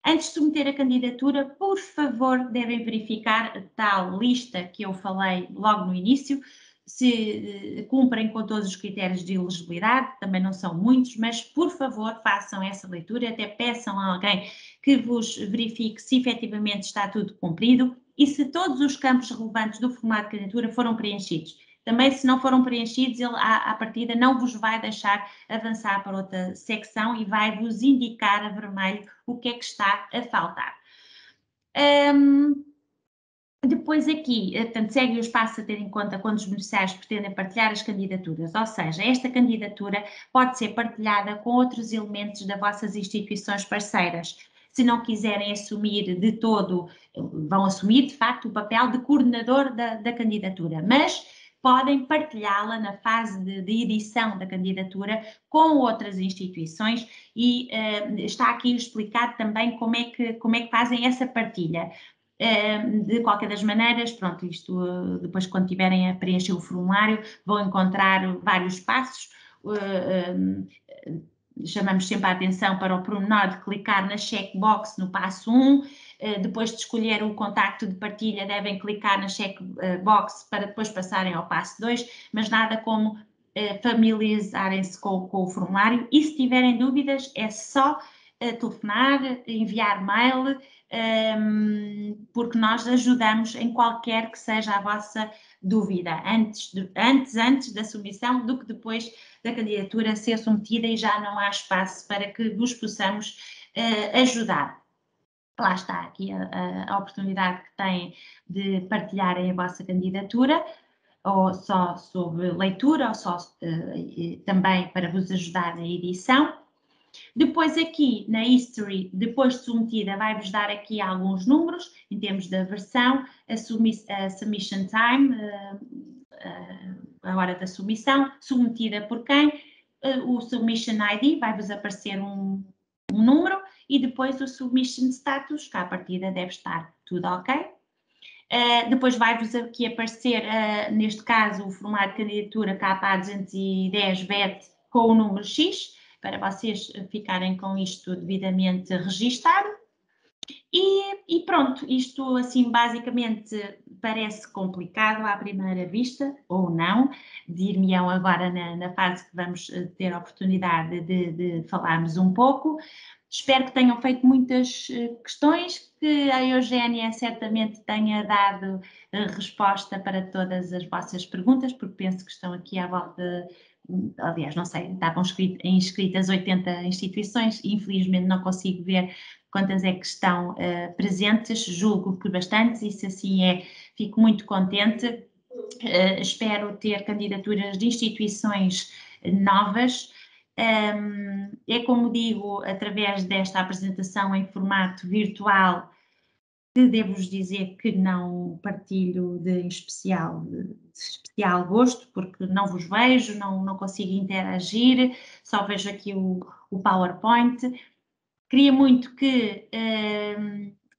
Antes de submeter a candidatura, por favor, devem verificar a tal lista que eu falei logo no início, se cumprem com todos os critérios de elegibilidade, também não são muitos, mas por favor façam essa leitura, até peçam a alguém que vos verifique se efetivamente está tudo cumprido e se todos os campos relevantes do formulário de candidatura foram preenchidos. Também, se não foram preenchidos, ele, à partida, não vos vai deixar avançar para outra secção e vai-vos indicar a vermelho o que é que está a faltar. Depois aqui, portanto, segue os passos a ter em conta quando os beneficiários pretendem partilhar as candidaturas, ou seja, esta candidatura pode ser partilhada com outros elementos das vossas instituições parceiras. Se não quiserem assumir de todo, vão assumir de facto o papel de coordenador da candidatura, mas podem partilhá-la na fase de edição da candidatura com outras instituições e está aqui explicado também como é que fazem essa partilha. De qualquer das maneiras, pronto, isto depois quando tiverem a preencher o formulário vão encontrar vários passos, chamamos sempre a atenção para o pormenor de clicar na checkbox no passo 1, depois de escolher o contacto de partilha devem clicar na checkbox para depois passarem ao passo 2, mas nada como familiarizarem-se com o formulário e se tiverem dúvidas é só telefonar, enviar mail, porque nós ajudamos em qualquer que seja a vossa dúvida, antes da submissão do que depois da candidatura ser submetida e já não há espaço para que vos possamos ajudar. Lá está aqui a oportunidade que têm de partilharem a vossa candidatura, ou só sobre leitura, ou só também para vos ajudar na edição. Depois aqui na History, depois de submetida, vai-vos dar aqui alguns números em termos da versão, a submission time, a hora da submissão, submetida por quem, o submission ID, vai-vos aparecer um número e depois o submission status, que à partida deve estar tudo ok. Depois vai-vos aqui aparecer, neste caso, o formato de candidatura KA210 BET com o número X, para vocês ficarem com isto devidamente registado. E pronto, isto assim basicamente parece complicado à primeira vista, ou não, dir-me-ão agora na fase que vamos ter a oportunidade de falarmos um pouco. Espero que tenham feito muitas questões, que a Eugénia certamente tenha dado resposta para todas as vossas perguntas, porque penso que estão aqui à volta, aliás, não sei, estavam inscritas 80 instituições, infelizmente não consigo ver quantas é que estão presentes, julgo que bastantes, e se assim é, fico muito contente. Espero ter candidaturas de instituições novas. É como digo, através desta apresentação em formato virtual, que devo-vos dizer que não partilho de especial gosto, porque não vos vejo, não consigo interagir, só vejo aqui o PowerPoint. Queria muito que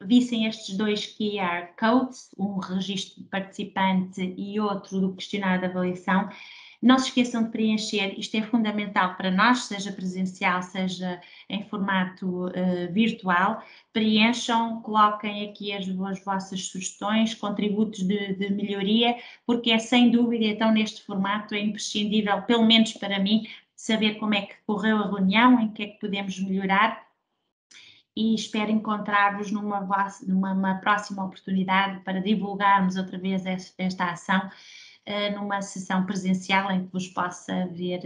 vissem estes dois QR codes, um registro de participante e outro do questionário de avaliação. Não se esqueçam de preencher, isto é fundamental para nós, seja presencial, seja em formato virtual. Preencham, coloquem aqui as vossas sugestões, contributos de melhoria, porque é sem dúvida, então neste formato é imprescindível, pelo menos para mim, saber como é que correu a reunião, em que é que podemos melhorar. E espero encontrar-vos numa próxima oportunidade para divulgarmos outra vez esta ação numa sessão presencial em que vos possa ver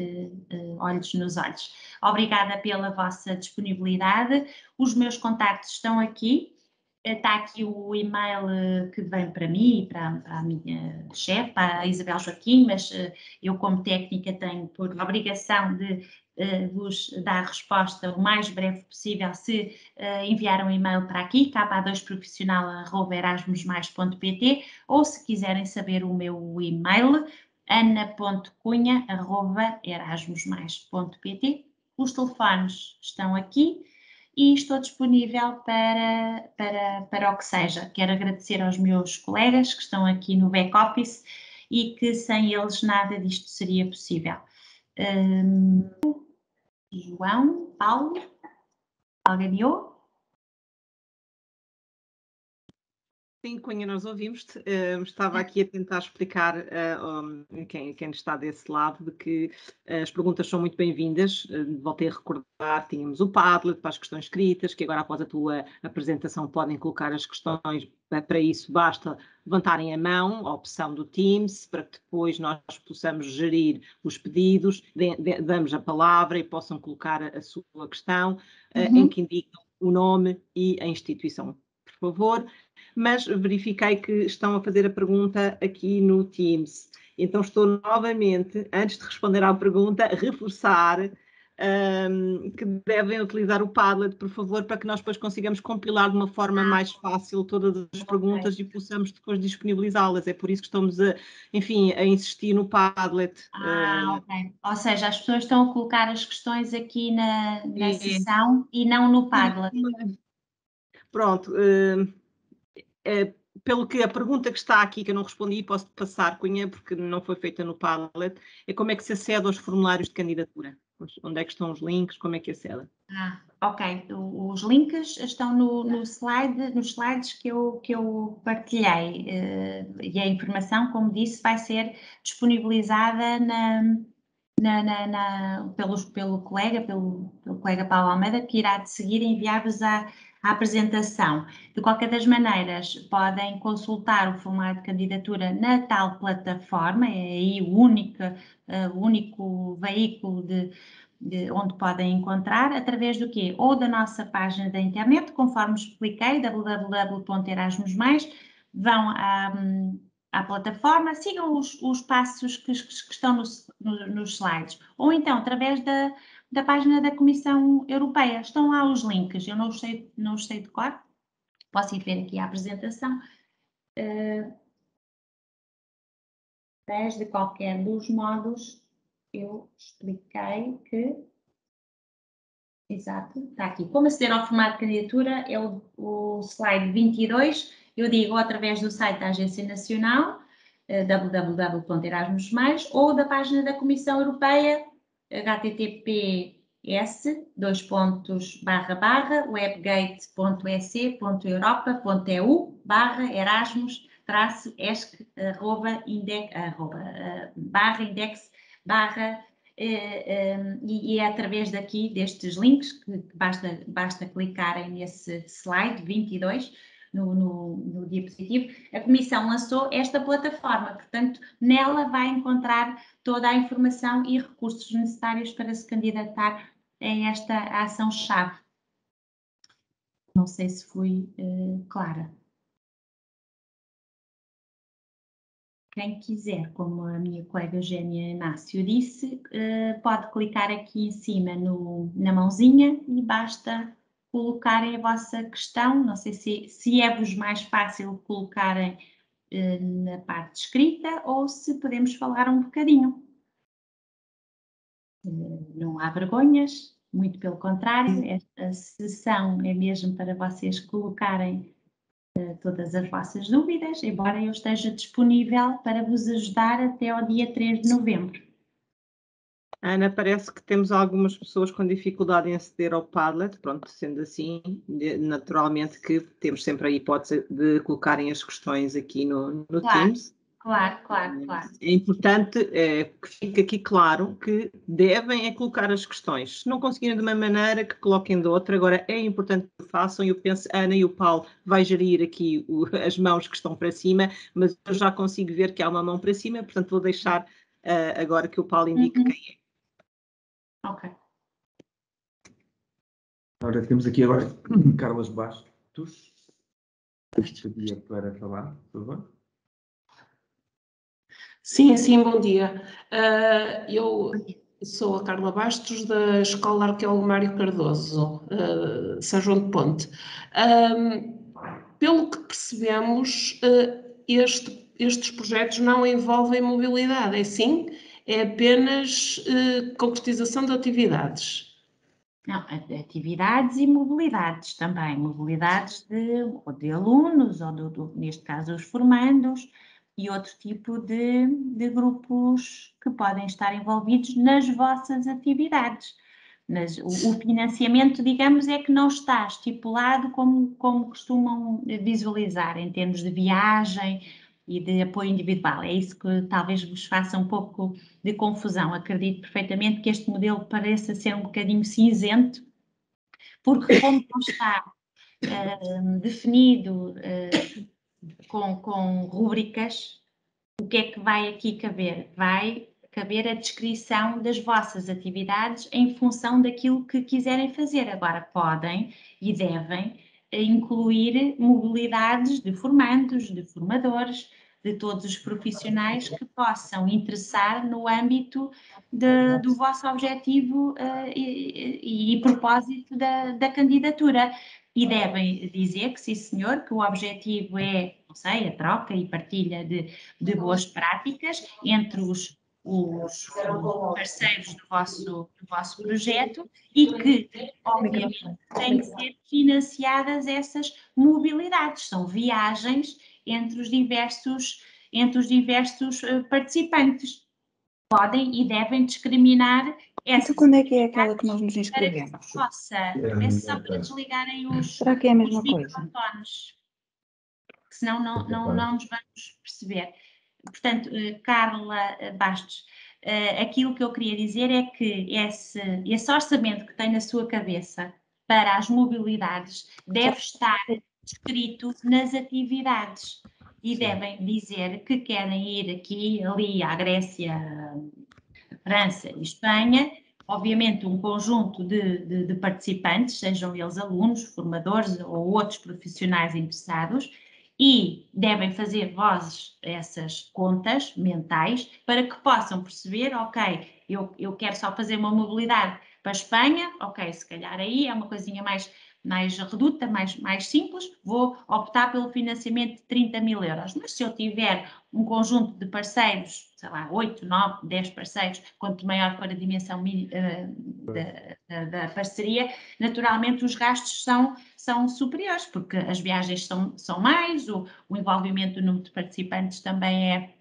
olhos nos olhos. Obrigada pela vossa disponibilidade. Os meus contactos estão aqui. Está aqui o e-mail que vem para mim e para a minha chefe, para a Isabel Joaquim, mas eu como técnica tenho por obrigação de vos dar resposta o mais breve possível se enviar um e-mail para aqui, kp2profissional@erasmusmais.pt, ou se quiserem saber o meu e-mail, ana.cunha@erasmusmais.pt. Os telefones estão aqui e estou disponível para o que seja. Quero agradecer aos meus colegas que estão aqui no back-office e que sem eles nada disto seria possível. João, Paulo, Algario? Sim, Cunha, nós ouvimos-te. Estava aqui a tentar explicar quem está desse lado de que as perguntas são muito bem-vindas. Voltei a recordar, tínhamos o Padlet para as questões escritas, que agora após a tua apresentação podem colocar as questões. Para isso basta levantarem a mão, a opção do Teams, para que depois nós possamos gerir os pedidos, damos a palavra e possam colocar a sua questão, em que indicam o nome e a instituição, por favor. Mas verifiquei que estão a fazer a pergunta aqui no Teams. Então estou novamente, antes de responder à pergunta, a reforçar que devem utilizar o Padlet, por favor, para que nós depois consigamos compilar de uma forma mais fácil todas as perguntas e possamos depois disponibilizá-las. É por isso que estamos a insistir no Padlet. Ok. Ou seja, as pessoas estão a colocar as questões aqui na sessão e não no Padlet. Pronto. Pelo que a pergunta que está aqui, que eu não respondi, posso passar, Cunha, porque não foi feita no Padlet, é como é que se acede aos formulários de candidatura? Onde é que estão os links? Como é que acede? Ok. Os links estão nos slides que eu partilhei e a informação, como disse, vai ser disponibilizada pelo colega Paulo Almeida, que irá de seguir enviar-vos a apresentação. De qualquer das maneiras, podem consultar o formulário de candidatura na tal plataforma, é aí o único veículo onde podem encontrar, através do quê? Ou da nossa página da internet, conforme expliquei, www.erasmusmais, vão à plataforma, sigam os passos que estão nos slides, ou então através da página da Comissão Europeia, estão lá os links, eu não os sei de cor, posso ir ver aqui a apresentação, mas de qualquer dos modos eu expliquei que, exato, está aqui, como aceder ao formato de candidatura, é o slide 22, eu digo através do site da Agência Nacional, www.erasmusmais, ou da página da Comissão Europeia, e é através daqui destes links que basta clicarem nesse slide 22 no diapositivo. A Comissão lançou esta plataforma, portanto, nela vai encontrar toda a informação e recursos necessários para se candidatar a esta ação-chave. Não sei se fui clara. Quem quiser, como a minha colega Eugénia Inácio disse, pode clicar aqui em cima na mãozinha e basta colocarem a vossa questão. Não sei se é-vos mais fácil colocarem na parte escrita ou se podemos falar um bocadinho. Não há vergonhas, muito pelo contrário, esta sessão é mesmo para vocês colocarem todas as vossas dúvidas, embora eu esteja disponível para vos ajudar até ao dia 3 de novembro. Ana, parece que temos algumas pessoas com dificuldade em aceder ao Padlet. Pronto, sendo assim, naturalmente que temos sempre a hipótese de colocarem as questões aqui no Teams. Claro. É importante que fique aqui claro que devem colocar as questões. Se não conseguirem de uma maneira, que coloquem de outra. Agora, é importante que façam. Eu penso, a Ana e o Paulo vai gerir aqui as mãos que estão para cima, mas eu já consigo ver que há uma mão para cima, portanto vou deixar agora que o Paulo indique quem é. Ok. Ora, temos aqui agora Carlas Bastos. Pedia para falar, por favor. Sim, bom dia. Eu sou a Carla Bastos, da Escola Arqueólogo Mário Cardoso, São João de Ponte. Pelo que percebemos, estes projetos não envolvem mobilidade, é sim? É apenas concretização de atividades? Não, atividades e mobilidades também, mobilidades de alunos, ou neste caso os formandos, e outro tipo de grupos que podem estar envolvidos nas vossas atividades. Mas o financiamento, digamos, é que não está estipulado como costumam visualizar, em termos de viagem e de apoio individual. É isso que talvez vos faça um pouco de confusão. Acredito perfeitamente que este modelo pareça ser um bocadinho cinzento, porque como não está definido com rúbricas, o que é que vai aqui caber? Vai caber a descrição das vossas atividades em função daquilo que quiserem fazer. Agora, podem e devem incluir mobilidades de formandos, de formadores, de todos os profissionais que possam interessar no âmbito do vosso objetivo e propósito da candidatura. E devem dizer que, sim senhor, que o objetivo é, não sei, a troca e partilha de boas práticas entre os parceiros do vosso projeto e que, obviamente, têm que ser financiadas essas mobilidades. São viagens entre os diversos participantes. Podem e devem discriminar essas. Então, quando é que é aquela que nós nos inscrevemos? Peço só para desligarem os Será que é a mesma coisa? microfones, senão não nos vamos perceber. Portanto, Carla Bastos, aquilo que eu queria dizer é que esse orçamento que tem na sua cabeça para as mobilidades deve estar escrito nas atividades e devem dizer que querem ir aqui, ali, à Grécia, França e Espanha, obviamente um conjunto de participantes, sejam eles alunos, formadores ou outros profissionais interessados, e devem fazer vozes essas contas mentais para que possam perceber, ok, eu quero só fazer uma mobilidade para a Espanha, ok, se calhar aí é uma coisinha mais reduta, mais simples, vou optar pelo financiamento de 30 mil euros. Mas se eu tiver um conjunto de parceiros, sei lá, 8, 9, 10 parceiros, quanto maior for a dimensão da parceria, naturalmente os gastos são superiores, porque as viagens são mais, o envolvimento do número de participantes também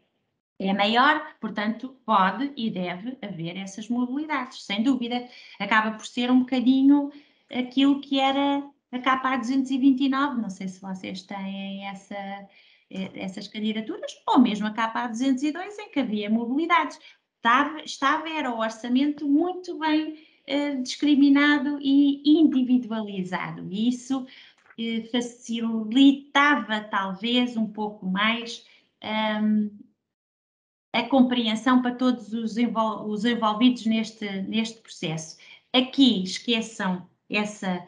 é maior, portanto, pode e deve haver essas mobilidades, sem dúvida. Acaba por ser um bocadinho aquilo que era a KA 229, não sei se vocês têm essas candidaturas, ou mesmo a KA 202, em que havia mobilidades. Era o orçamento muito bem discriminado e individualizado, e isso facilitava talvez um pouco mais a compreensão para todos os envolvidos neste processo. Aqui esqueçam essa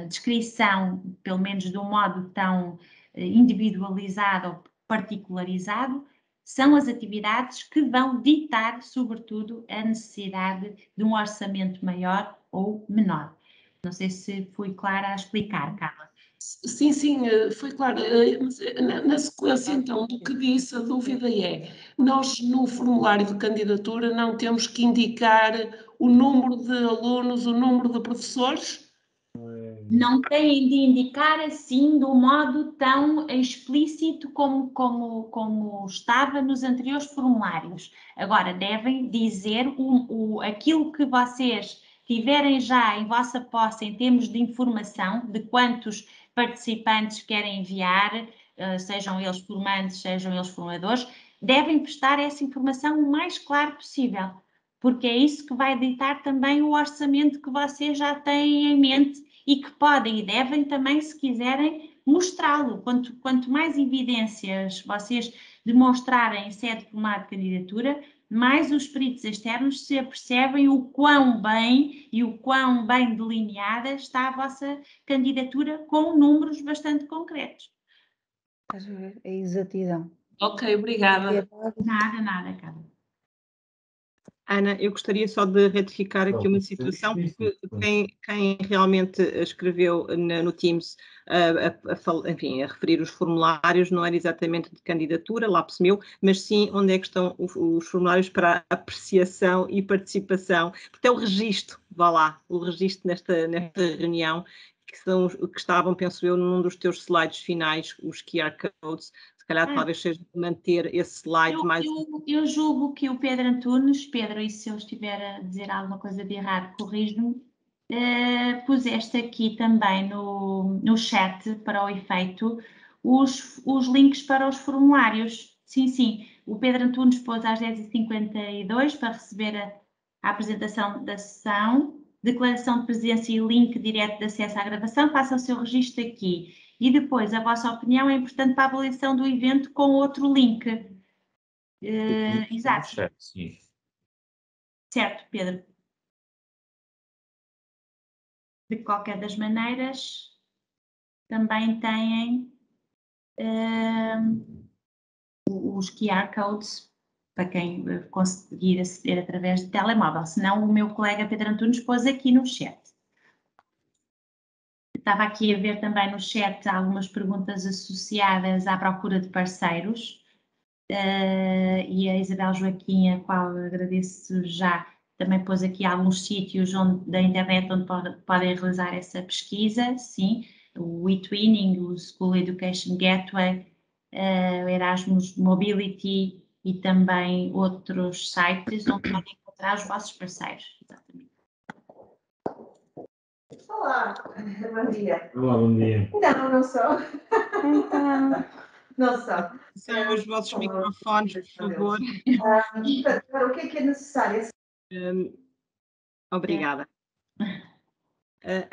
descrição, pelo menos de um modo tão individualizado ou particularizado, são as atividades que vão ditar, sobretudo, a necessidade de um orçamento maior ou menor. Não sei se fui clara a explicar, Carla. Sim, foi claro. Mas na sequência, então, do que disse, a dúvida é, nós no formulário de candidatura não temos que indicar o número de alunos, o número de professores? Não têm de indicar assim de um modo tão explícito como estava nos anteriores formulários. Agora, devem dizer aquilo que vocês tiverem já em vossa posse em termos de informação de quantos participantes querem enviar, sejam eles formandos, sejam eles formadores, devem prestar essa informação o mais claro possível, porque é isso que vai ditar também o orçamento que vocês já têm em mente e que podem e devem também, se quiserem, mostrá-lo. Quanto mais evidências vocês demonstrarem em sede de formulário de candidatura, mais os peritos externos se apercebem o quão bem e o quão bem delineada está a vossa candidatura com números bastante concretos. Estás a ver? É exatidão. Ok, obrigada. Nada, Carla. Ana, eu gostaria só de retificar aqui uma situação, porque quem realmente escreveu no Teams enfim, a referir os formulários não era exatamente de candidatura, lápis meu, mas sim onde é que estão os formulários para apreciação e participação, porque é o registro, vá lá, o registro nesta reunião, que estavam, penso eu, num dos teus slides finais, os QR codes. Se calhar talvez seja manter esse slide mais... Eu julgo que o Pedro Antunes, Pedro, e se eu estiver a dizer alguma coisa de errado, corrijo-me, puseste aqui também no chat, para o efeito, os links para os formulários. Sim, o Pedro Antunes pôs às 10h52 para receber a apresentação da sessão, declaração de presença e link direto de acesso à gravação, faça o seu registro aqui. E depois, a vossa opinião é importante para a avaliação do evento com outro link. Exato. Sim. Certo, Pedro. De qualquer das maneiras, também têm os QR codes para quem conseguir aceder através de telemóvel. Senão, o meu colega Pedro Antunes pôs aqui no chat. Estava aqui a ver também no chat algumas perguntas associadas à procura de parceiros. E a Isabel Joaquim, a qual agradeço já, também pôs aqui alguns sítios da internet onde podem realizar essa pesquisa, sim, o eTwinning, o School Education Gateway, Erasmus Mobility e também outros sites onde podem encontrar os vossos parceiros. Exatamente. Olá, bom dia. Olá, bom dia. Não sou. Não sou. São os vossos microfones, por favor. Para o que é necessário? Obrigada.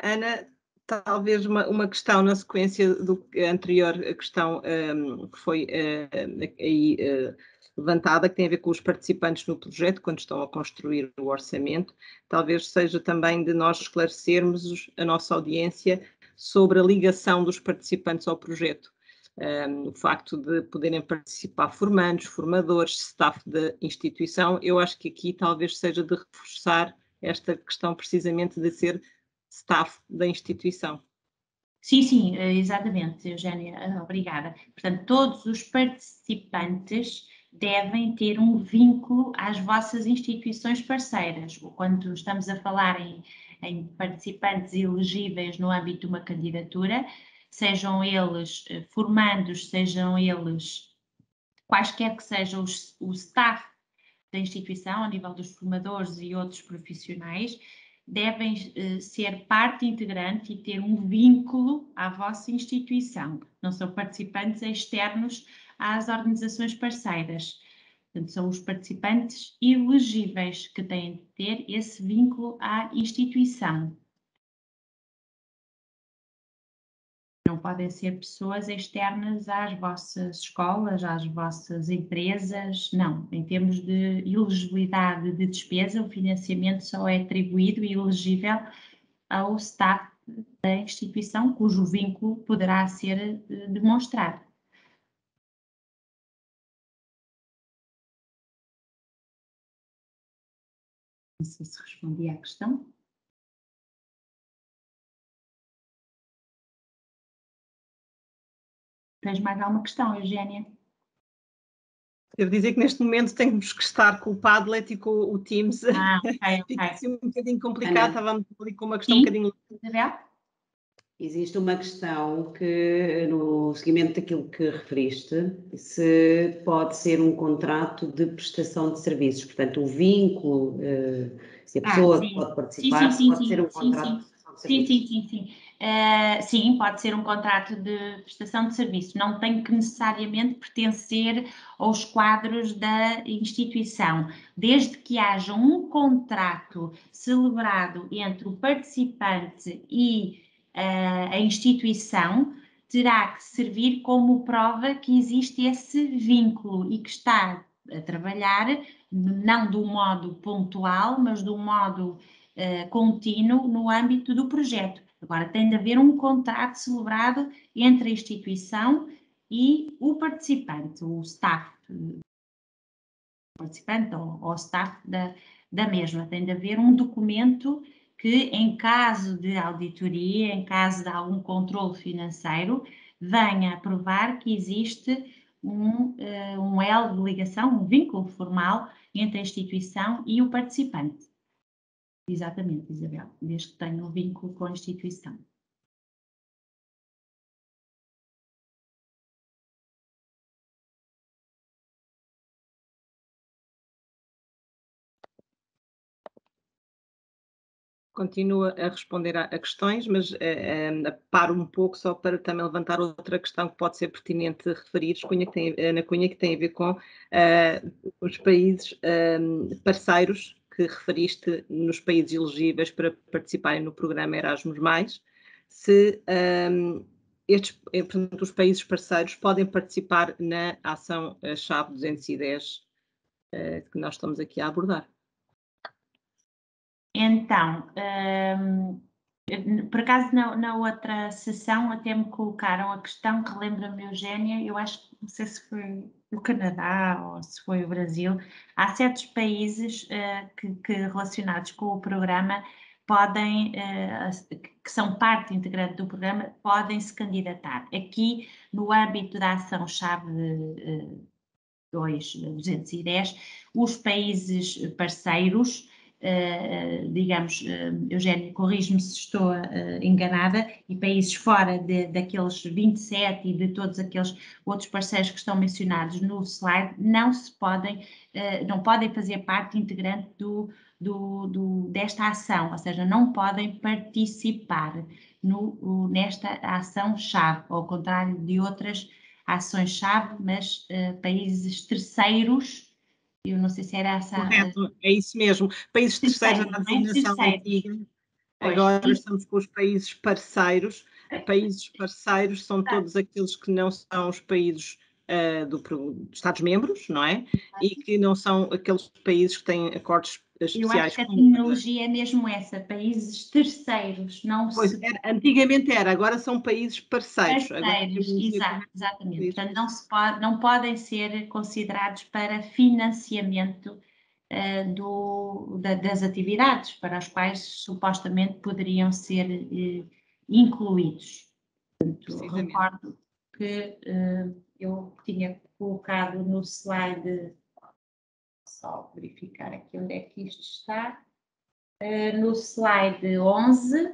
Ana, talvez uma questão na sequência do anterior questão que foi aí levantada, que tem a ver com os participantes no projeto, quando estão a construir o orçamento, talvez seja também de nós esclarecermos a nossa audiência sobre a ligação dos participantes ao projeto. O facto de poderem participar formandos, formadores, staff da instituição, eu acho que aqui talvez seja de reforçar esta questão precisamente de ser staff da instituição. Sim, exatamente, Eugénia, obrigada. Portanto, todos os participantes devem ter um vínculo às vossas instituições parceiras. Quando estamos a falar em participantes elegíveis no âmbito de uma candidatura, sejam eles formandos, sejam eles quaisquer que sejam o staff da instituição, a nível dos formadores e outros profissionais, devem ser parte integrante e ter um vínculo à vossa instituição. Não são participantes externos às organizações parceiras. Portanto, são os participantes elegíveis que têm de ter esse vínculo à instituição. Não podem ser pessoas externas às vossas escolas, às vossas empresas, não. Em termos de elegibilidade de despesa, o financiamento só é atribuído e elegível ao staff da instituição, cujo vínculo poderá ser demonstrado. Não sei se respondi à questão. Tens mais alguma questão, Eugénia? Devo dizer que neste momento temos que estar com o Padlet e com o Teams. Ok. Fica assim um bocadinho complicado, estávamos ali com uma questão Sim. um bocadinho... Isabel? Existe uma questão que, no seguimento daquilo que referiste, se pode ser um contrato de prestação de serviços, portanto, o vínculo, se a pessoa pode participar, pode ser um contrato de prestação de serviços. Sim. Sim, pode ser um contrato de prestação de serviço. Não tem que necessariamente pertencer aos quadros da instituição. Desde que haja um contrato celebrado entre o participante e a instituição, terá que servir como prova que existe esse vínculo e que está a trabalhar, não de um modo pontual, mas de um modo contínuo no âmbito do projeto. Agora, tem de haver um contrato celebrado entre a instituição e o participante, o staff, participante ou staff da mesma. Tem de haver um documento que, em caso de auditoria, em caso de algum controle financeiro, venha a provar que existe um elo de ligação, um vínculo formal entre a instituição e o participante. Exatamente, Isabel, desde que tenha um vínculo com a instituição. Continua a responder a questões, mas paro um pouco só para também levantar outra questão que pode ser pertinente referir, Ana Cunha, que tem a ver com os países parceiros que referiste nos países elegíveis para participarem no programa Erasmus+, se portanto, os países parceiros podem participar na ação-chave 210 que nós estamos aqui a abordar. Então, por acaso na outra sessão até me colocaram a questão, relembra-me, Eugénia, eu acho que não sei se foi o Canadá ou se foi o Brasil, há certos países que relacionados com o programa podem, que são parte integrante do programa, podem se candidatar. Aqui, no âmbito da ação-chave 210, os países parceiros, digamos, Eugénia, corrige-me se estou enganada, e países fora daqueles 27 e de todos aqueles outros parceiros que estão mencionados no slide, não podem fazer parte integrante desta ação, ou seja, não podem participar nesta ação-chave, ao contrário de outras ações-chave, mas países terceiros. Eu não sei se era essa... Correto, é isso mesmo. Países terceiros na designação antiga. Agora estamos com os países parceiros. Países parceiros são todos aqueles que não são os países dos Estados-membros, não é? E que não são aqueles países que têm acordos especiais. Eu acho que a terminologia é mesmo essa, países terceiros, não pois, antigamente era, agora são países parceiros. Exatamente. Portanto, não podem ser considerados para financiamento das atividades para as quais supostamente poderiam ser incluídos. Portanto, recordo que eu tinha colocado no slide, só verificar aqui onde é que isto está, no slide 11,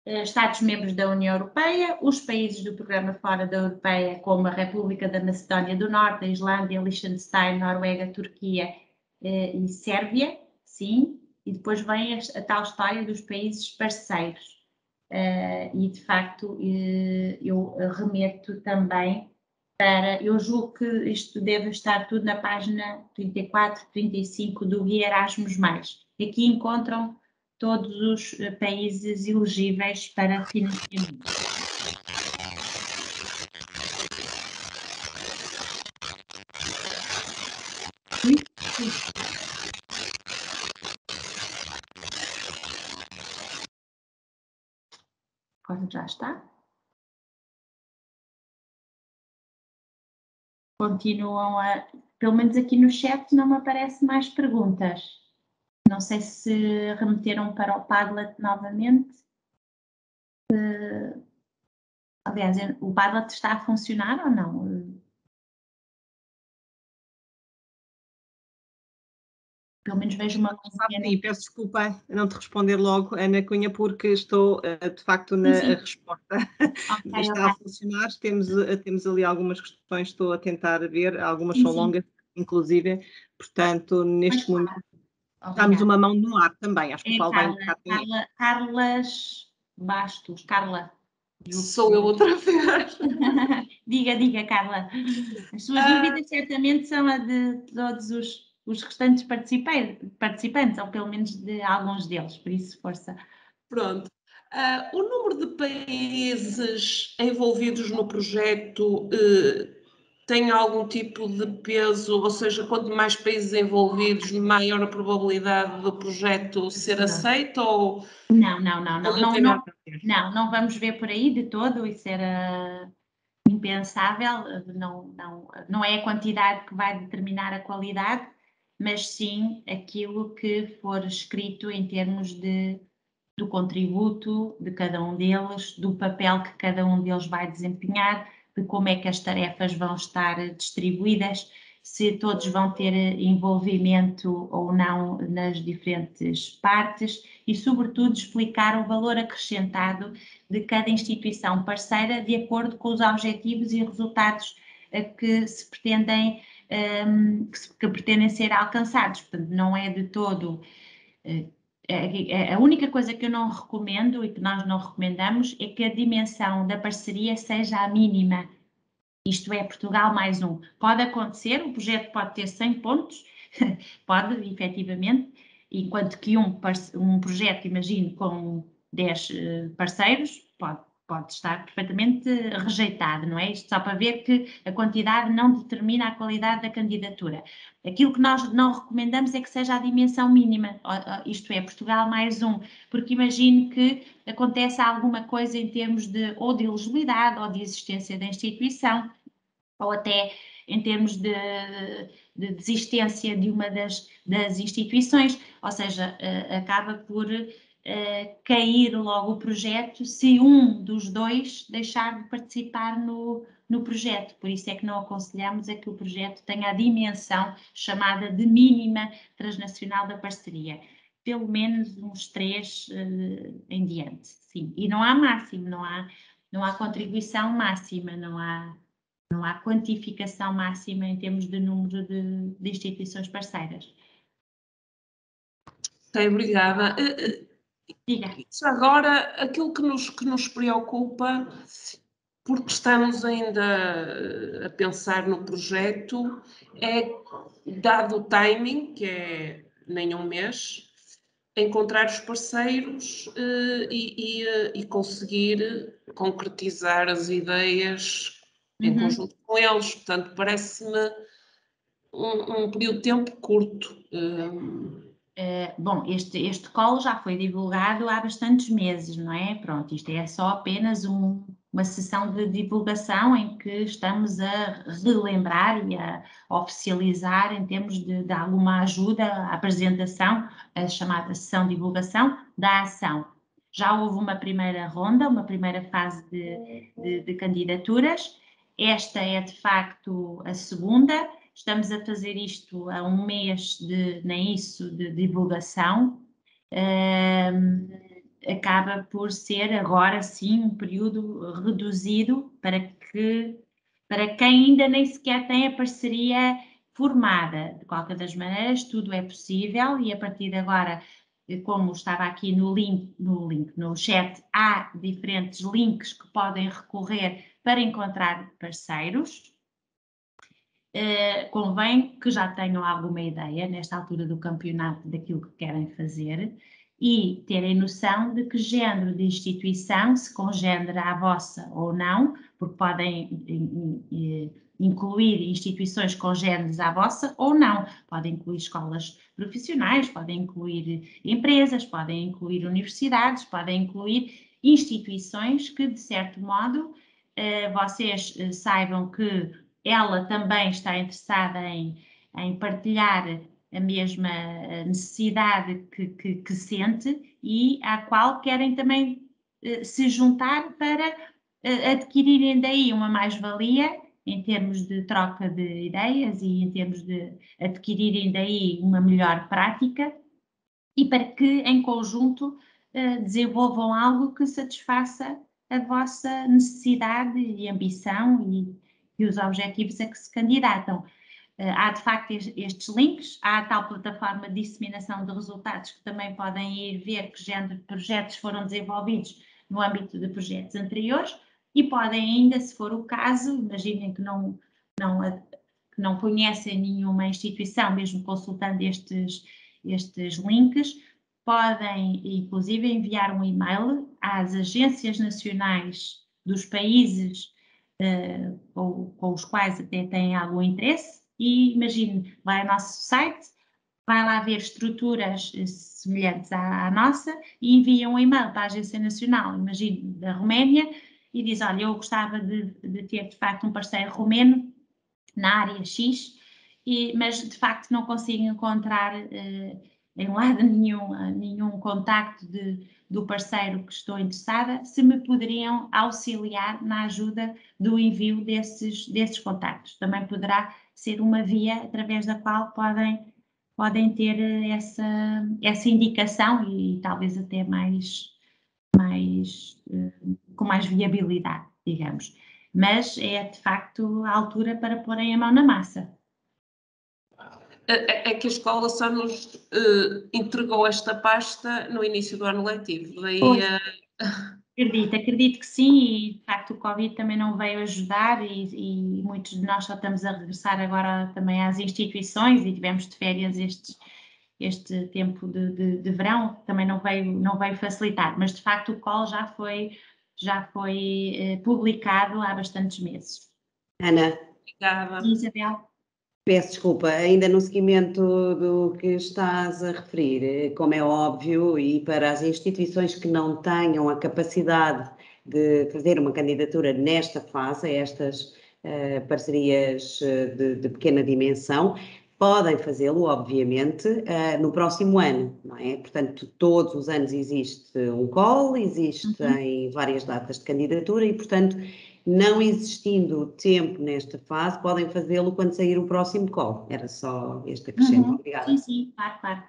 Estados-membros da União Europeia, os países do programa fora da Europeia, como a República da Macedónia do Norte, a Islândia, Liechtenstein, Noruega, Turquia e Sérvia, sim, e depois vem a tal história dos países parceiros. E, de facto, eu remeto também para, eu julgo que isto deve estar tudo na página 34, 35 do Guia Erasmus+. Aqui encontram todos os países elegíveis para financiamento. Agora já está. Continuam a... Pelo menos aqui no chat não me aparecem mais perguntas. Não sei se remeteram para o Padlet novamente. Aliás, o Padlet está a funcionar ou não? Pelo menos vejo uma... Sim, peço desculpa não te responder logo, Ana Cunha, porque estou, de facto, na resposta. Okay, Está a funcionar, temos ali algumas questões, estou a tentar ver, algumas são longas, inclusive, portanto, neste momento, damos uma mão no ar também, acho que o Paulo vai indicar também. Carlas Bastos, Carla. Sou eu outra vez. Diga, Carla. As suas dúvidas certamente são a de todos os restantes participantes, ou pelo menos de alguns deles, por isso, força. Pronto. O número de países envolvidos no projeto tem algum tipo de peso, ou seja, quanto mais países envolvidos, maior a probabilidade do projeto ser aceito? Ou não tem nada a ver? Não vamos ver por aí de todo, isso era impensável, não é a quantidade que vai determinar a qualidade, mas sim aquilo que for escrito em termos do contributo de cada um deles, do papel que cada um deles vai desempenhar, de como é que as tarefas vão estar distribuídas, se todos vão ter envolvimento ou não nas diferentes partes e, sobretudo, explicar o valor acrescentado de cada instituição parceira de acordo com os objetivos e resultados que se pretendem, que pretendem ser alcançados. Portanto, não é de todo... A única coisa que eu não recomendo e que nós não recomendamos é que a dimensão da parceria seja a mínima. Isto é, Portugal mais um. Pode acontecer, o projeto pode ter 100 pontos, pode, efetivamente, enquanto que um projeto, imagino, com 10 parceiros, pode estar perfeitamente rejeitado, não é? Isto só para ver que a quantidade não determina a qualidade da candidatura. Aquilo que nós não recomendamos é que seja a dimensão mínima, isto é, Portugal mais um, porque imagino que acontece alguma coisa em termos ou de elegibilidade ou de existência da instituição, ou até em termos de desistência de uma das instituições, ou seja, acaba por cair logo o projeto se um dos dois deixar de participar no projeto. Por isso é que não aconselhamos a que o projeto tenha a dimensão chamada de mínima transnacional da parceria. Pelo menos uns 3 em diante, sim. E não há máximo, não há contribuição máxima, não há quantificação máxima em termos de número de instituições parceiras. Ok, obrigada. Diga. Agora, aquilo que nos preocupa, porque estamos ainda a pensar no projeto, é, dado o timing, que é nem um mês, encontrar os parceiros e conseguir concretizar as ideias em conjunto com eles. Portanto, parece-me um período de tempo curto. Bom, este call já foi divulgado há bastantes meses, não é? Pronto, isto é só apenas uma sessão de divulgação em que estamos a relembrar e a oficializar em termos de alguma ajuda à apresentação, a chamada sessão de divulgação da ação. Já houve uma primeira ronda, uma primeira fase de candidaturas. Esta é, de facto, a segunda. Estamos a fazer isto há um mês nem isso, de divulgação. acaba por ser agora sim um período reduzido para quem ainda nem sequer tem a parceria formada. De qualquer das maneiras, tudo é possível e a partir de agora, como estava aqui no chat, há diferentes links que podem recorrer para encontrar parceiros. Convém que já tenham alguma ideia, nesta altura do campeonato, daquilo que querem fazer e terem noção de que género de instituição se congénera à vossa ou não, porque podem incluir instituições congêneres à vossa ou não. Podem incluir escolas profissionais, podem incluir empresas, podem incluir universidades, podem incluir instituições que, de certo modo, vocês saibam que ela também está interessada em partilhar a mesma necessidade que sente e à qual querem também se juntar para adquirirem daí uma mais-valia em termos de troca de ideias e em termos de adquirirem daí uma melhor prática e para que em conjunto desenvolvam algo que satisfaça a vossa necessidade e ambição e os objetivos a que se candidatam. Há de facto estes links, há a tal plataforma de disseminação de resultados que também podem ir ver que género de projetos foram desenvolvidos no âmbito de projetos anteriores e podem ainda, se for o caso, imaginem que não conhecem nenhuma instituição, mesmo consultando estes links, podem inclusive enviar um e-mail às agências nacionais dos países com os quais até têm algum interesse e imagine, vai ao nosso site, vai lá ver estruturas semelhantes à nossa e envia um e-mail para a Agência Nacional, imagine, da Roménia e diz, olha, eu gostava de ter de facto um parceiro romeno na área X, mas de facto não consigo encontrar em lado nenhum contacto do parceiro que estou interessada, se me poderiam auxiliar na ajuda do envio desses contactos. Também poderá ser uma via através da qual podem ter essa indicação e talvez até com mais viabilidade, digamos. Mas é de facto a altura para porem a mão na massa. É que a escola só nos entregou esta pasta no início do ano letivo. Daí, Acredito que sim, e de facto o Covid também não veio ajudar e muitos de nós só estamos a regressar agora também às instituições e tivemos de férias este tempo de verão, também não veio facilitar, mas de facto o COL já foi publicado há bastantes meses. Ana. Obrigada. Isabel. Peço desculpa, ainda no seguimento do que estás a referir, como é óbvio, e para as instituições que não tenham a capacidade de fazer uma candidatura nesta fase, estas parcerias de pequena dimensão, podem fazê-lo, obviamente, no próximo ano, não é? Portanto, todos os anos existe um call, existem várias datas de candidatura e, portanto, não existindo tempo nesta fase, podem fazê-lo quando sair o próximo call. Era só este acrescento. Obrigada. Sim, claro.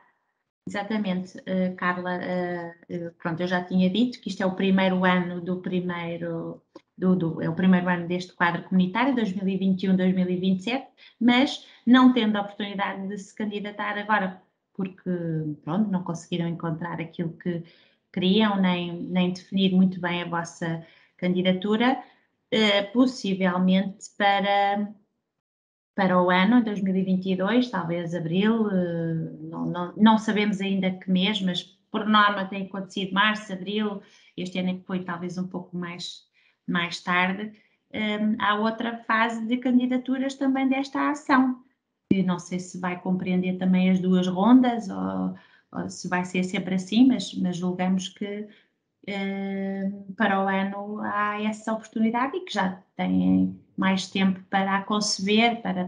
Exatamente, Carla. Pronto, eu já tinha dito que isto é o primeiro ano é o primeiro ano deste quadro comunitário, 2021-2027, mas não tendo a oportunidade de se candidatar agora, porque pronto, não conseguiram encontrar aquilo que queriam, nem definir muito bem a vossa candidatura, possivelmente para o ano 2022, talvez abril, não sabemos ainda que mês, mas por norma tem acontecido março, abril, este ano é que foi talvez um pouco mais tarde. Há outra fase de candidaturas também desta ação, que não sei se vai compreender também as duas rondas ou se vai ser sempre assim, mas julgamos que para o ano há essa oportunidade e que já têm mais tempo para a conceber, para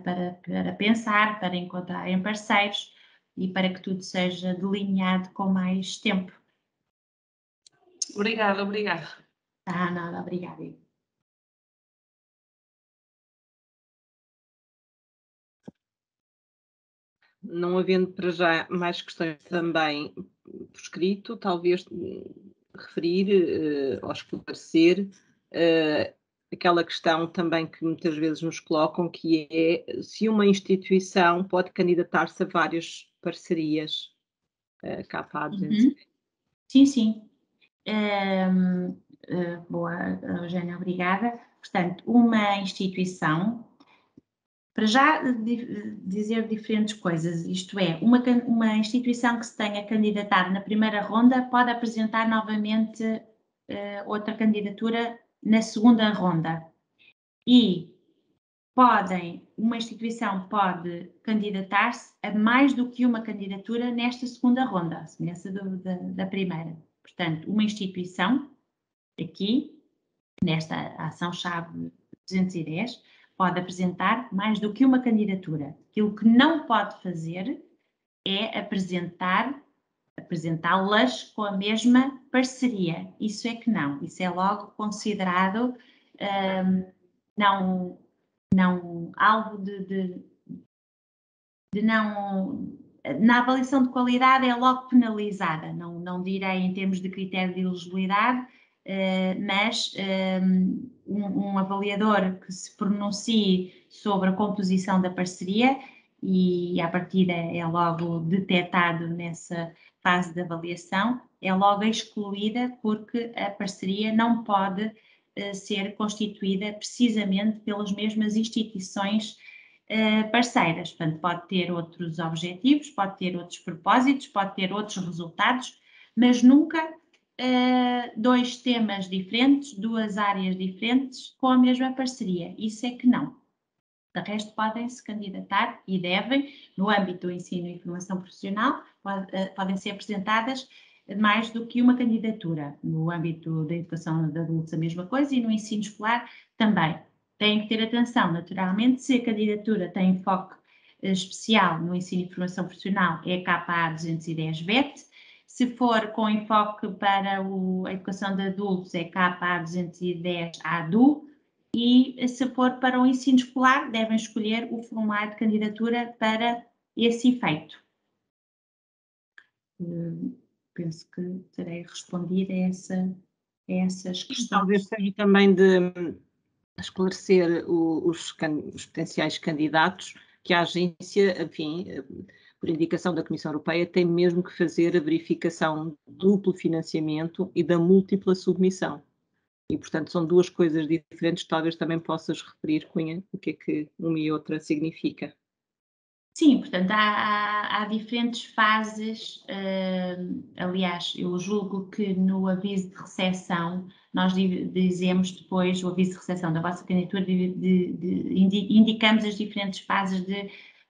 pensar, para encontrarem parceiros e para que tudo seja delineado com mais tempo. Obrigada. Nada, obrigada. Não havendo para já mais questões também por escrito, talvez referir ou esclarecer aquela questão também que muitas vezes nos colocam, que é se uma instituição pode candidatar-se a várias parcerias KA 210. Sim, sim. Boa, Eugénia, obrigada. Portanto, uma instituição, para já dizer diferentes coisas, isto é, uma instituição que se tenha candidatado na primeira ronda pode apresentar novamente outra candidatura na segunda ronda. E uma instituição pode candidatar-se a mais do que uma candidatura nesta segunda ronda, à semelhança da primeira. Portanto, uma instituição, aqui, nesta ação-chave 210, pode apresentar mais do que uma candidatura. Aquilo que não pode fazer é apresentá-las com a mesma parceria. Isso é que não. Isso é logo considerado não algo de não... Na avaliação de qualidade é logo penalizada, não direi em termos de critério de elegibilidade, mas um avaliador que se pronuncie sobre a composição da parceria e à partida é logo detectado nessa fase de avaliação, é logo excluída porque a parceria não pode ser constituída precisamente pelas mesmas instituições parceiras. Portanto, pode ter outros objetivos, pode ter outros propósitos, pode ter outros resultados, mas nunca dois temas diferentes, duas áreas diferentes com a mesma parceria. Isso é que não. De resto, podem se candidatar e devem, no âmbito do ensino e formação profissional, podem ser apresentadas mais do que uma candidatura. No âmbito da educação de adultos, a mesma coisa, e no ensino escolar também. Têm que ter atenção, naturalmente, se a candidatura tem enfoque especial no ensino e formação profissional, é KA 210 VET. Se for com enfoque para a educação de adultos, é KA 210 ADU. E se for para o ensino escolar, devem escolher o formulário de candidatura para esse efeito. Penso que terei respondido a essas questões. Talvez seja também de esclarecer os potenciais candidatos que a agência, enfim, por indicação da Comissão Europeia, tem mesmo que fazer a verificação do duplo financiamento e da múltipla submissão. E, portanto, são duas coisas diferentes, talvez também possas referir, Cunha, o que é que uma e outra significa. Sim, portanto, há diferentes fases, aliás, eu julgo que no aviso de recepção, nós dizemos depois, o aviso de recepção da vossa candidatura, indicamos as diferentes fases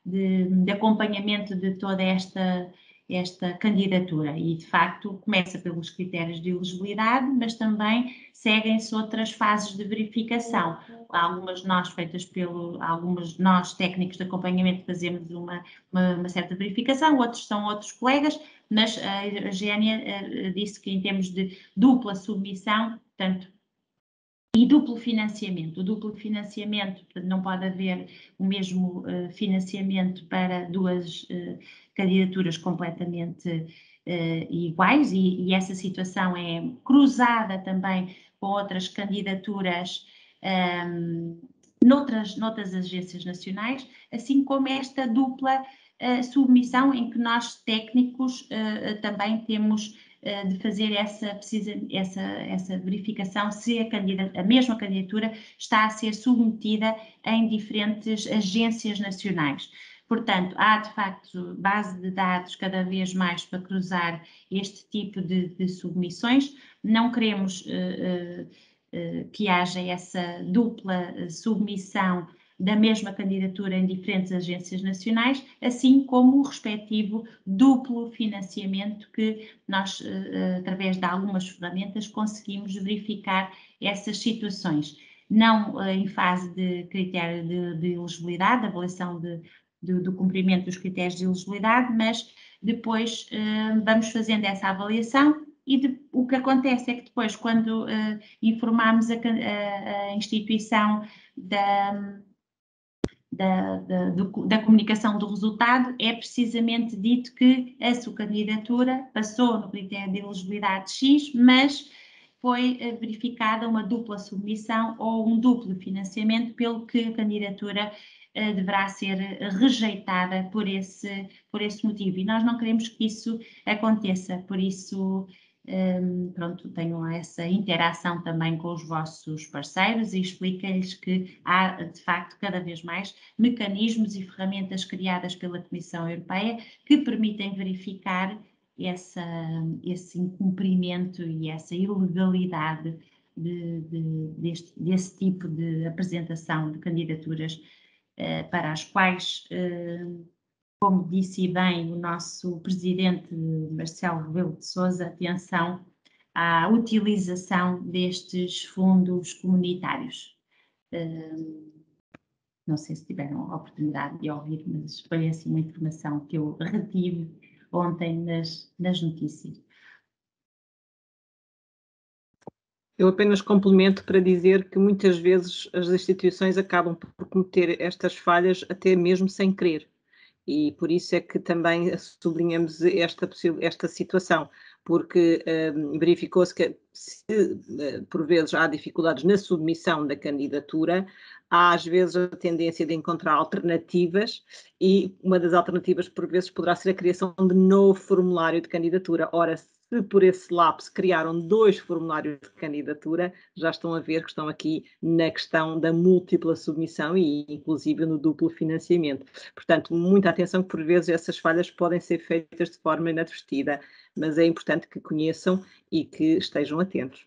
de acompanhamento de toda esta candidatura e, de facto, começa pelos critérios de elegibilidade, mas também seguem-se outras fases de verificação. Algumas nós técnicos de acompanhamento fazemos uma certa verificação, outros são outros colegas, mas a Eugénia disse que em termos de dupla submissão, portanto, e duplo financiamento. O duplo financiamento, portanto, não pode haver o mesmo financiamento para duas candidaturas completamente iguais e essa situação é cruzada também com outras candidaturas noutras agências nacionais, assim como esta dupla submissão em que nós técnicos também temos de fazer essa verificação se a mesma candidatura está a ser submetida em diferentes agências nacionais. Portanto, há de facto base de dados cada vez mais para cruzar este tipo de submissões. Não queremos que haja essa dupla submissão da mesma candidatura em diferentes agências nacionais, assim como o respectivo duplo financiamento que nós, através de algumas ferramentas, conseguimos verificar essas situações. Não em fase de critério de elegibilidade, de avaliação do cumprimento dos critérios de elegibilidade, mas depois vamos fazendo essa avaliação e o que acontece é que depois, quando informamos a instituição da comunicação do resultado, é precisamente dito que a sua candidatura passou no critério de elegibilidade X, mas foi verificada uma dupla submissão ou um duplo financiamento, pelo que a candidatura deverá ser rejeitada por esse motivo. E nós não queremos que isso aconteça, por isso, pronto, tenham essa interação também com os vossos parceiros e expliquem-lhes que há, de facto, cada vez mais mecanismos e ferramentas criadas pela Comissão Europeia que permitem verificar esse incumprimento e essa ilegalidade desse tipo de apresentação de candidaturas para as quais, como disse bem o nosso presidente Marcelo Rebelo de Sousa, atenção à utilização destes fundos comunitários. Não sei se tiveram a oportunidade de ouvir, mas foi assim uma informação que eu retive ontem nas notícias. Eu apenas complemento para dizer que muitas vezes as instituições acabam por cometer estas falhas até mesmo sem querer. E por isso é que também sublinhamos esta situação, porque verificou-se que por vezes há dificuldades na submissão da candidatura, há às vezes a tendência de encontrar alternativas, e uma das alternativas por vezes poderá ser a criação de novo formulário de candidatura. Ora, se por esse lapso criaram 2 formulários de candidatura, já estão a ver que estão aqui na questão da múltipla submissão e inclusive no duplo financiamento. Portanto, muita atenção, que por vezes essas falhas podem ser feitas de forma inadvertida, mas é importante que conheçam e que estejam atentos.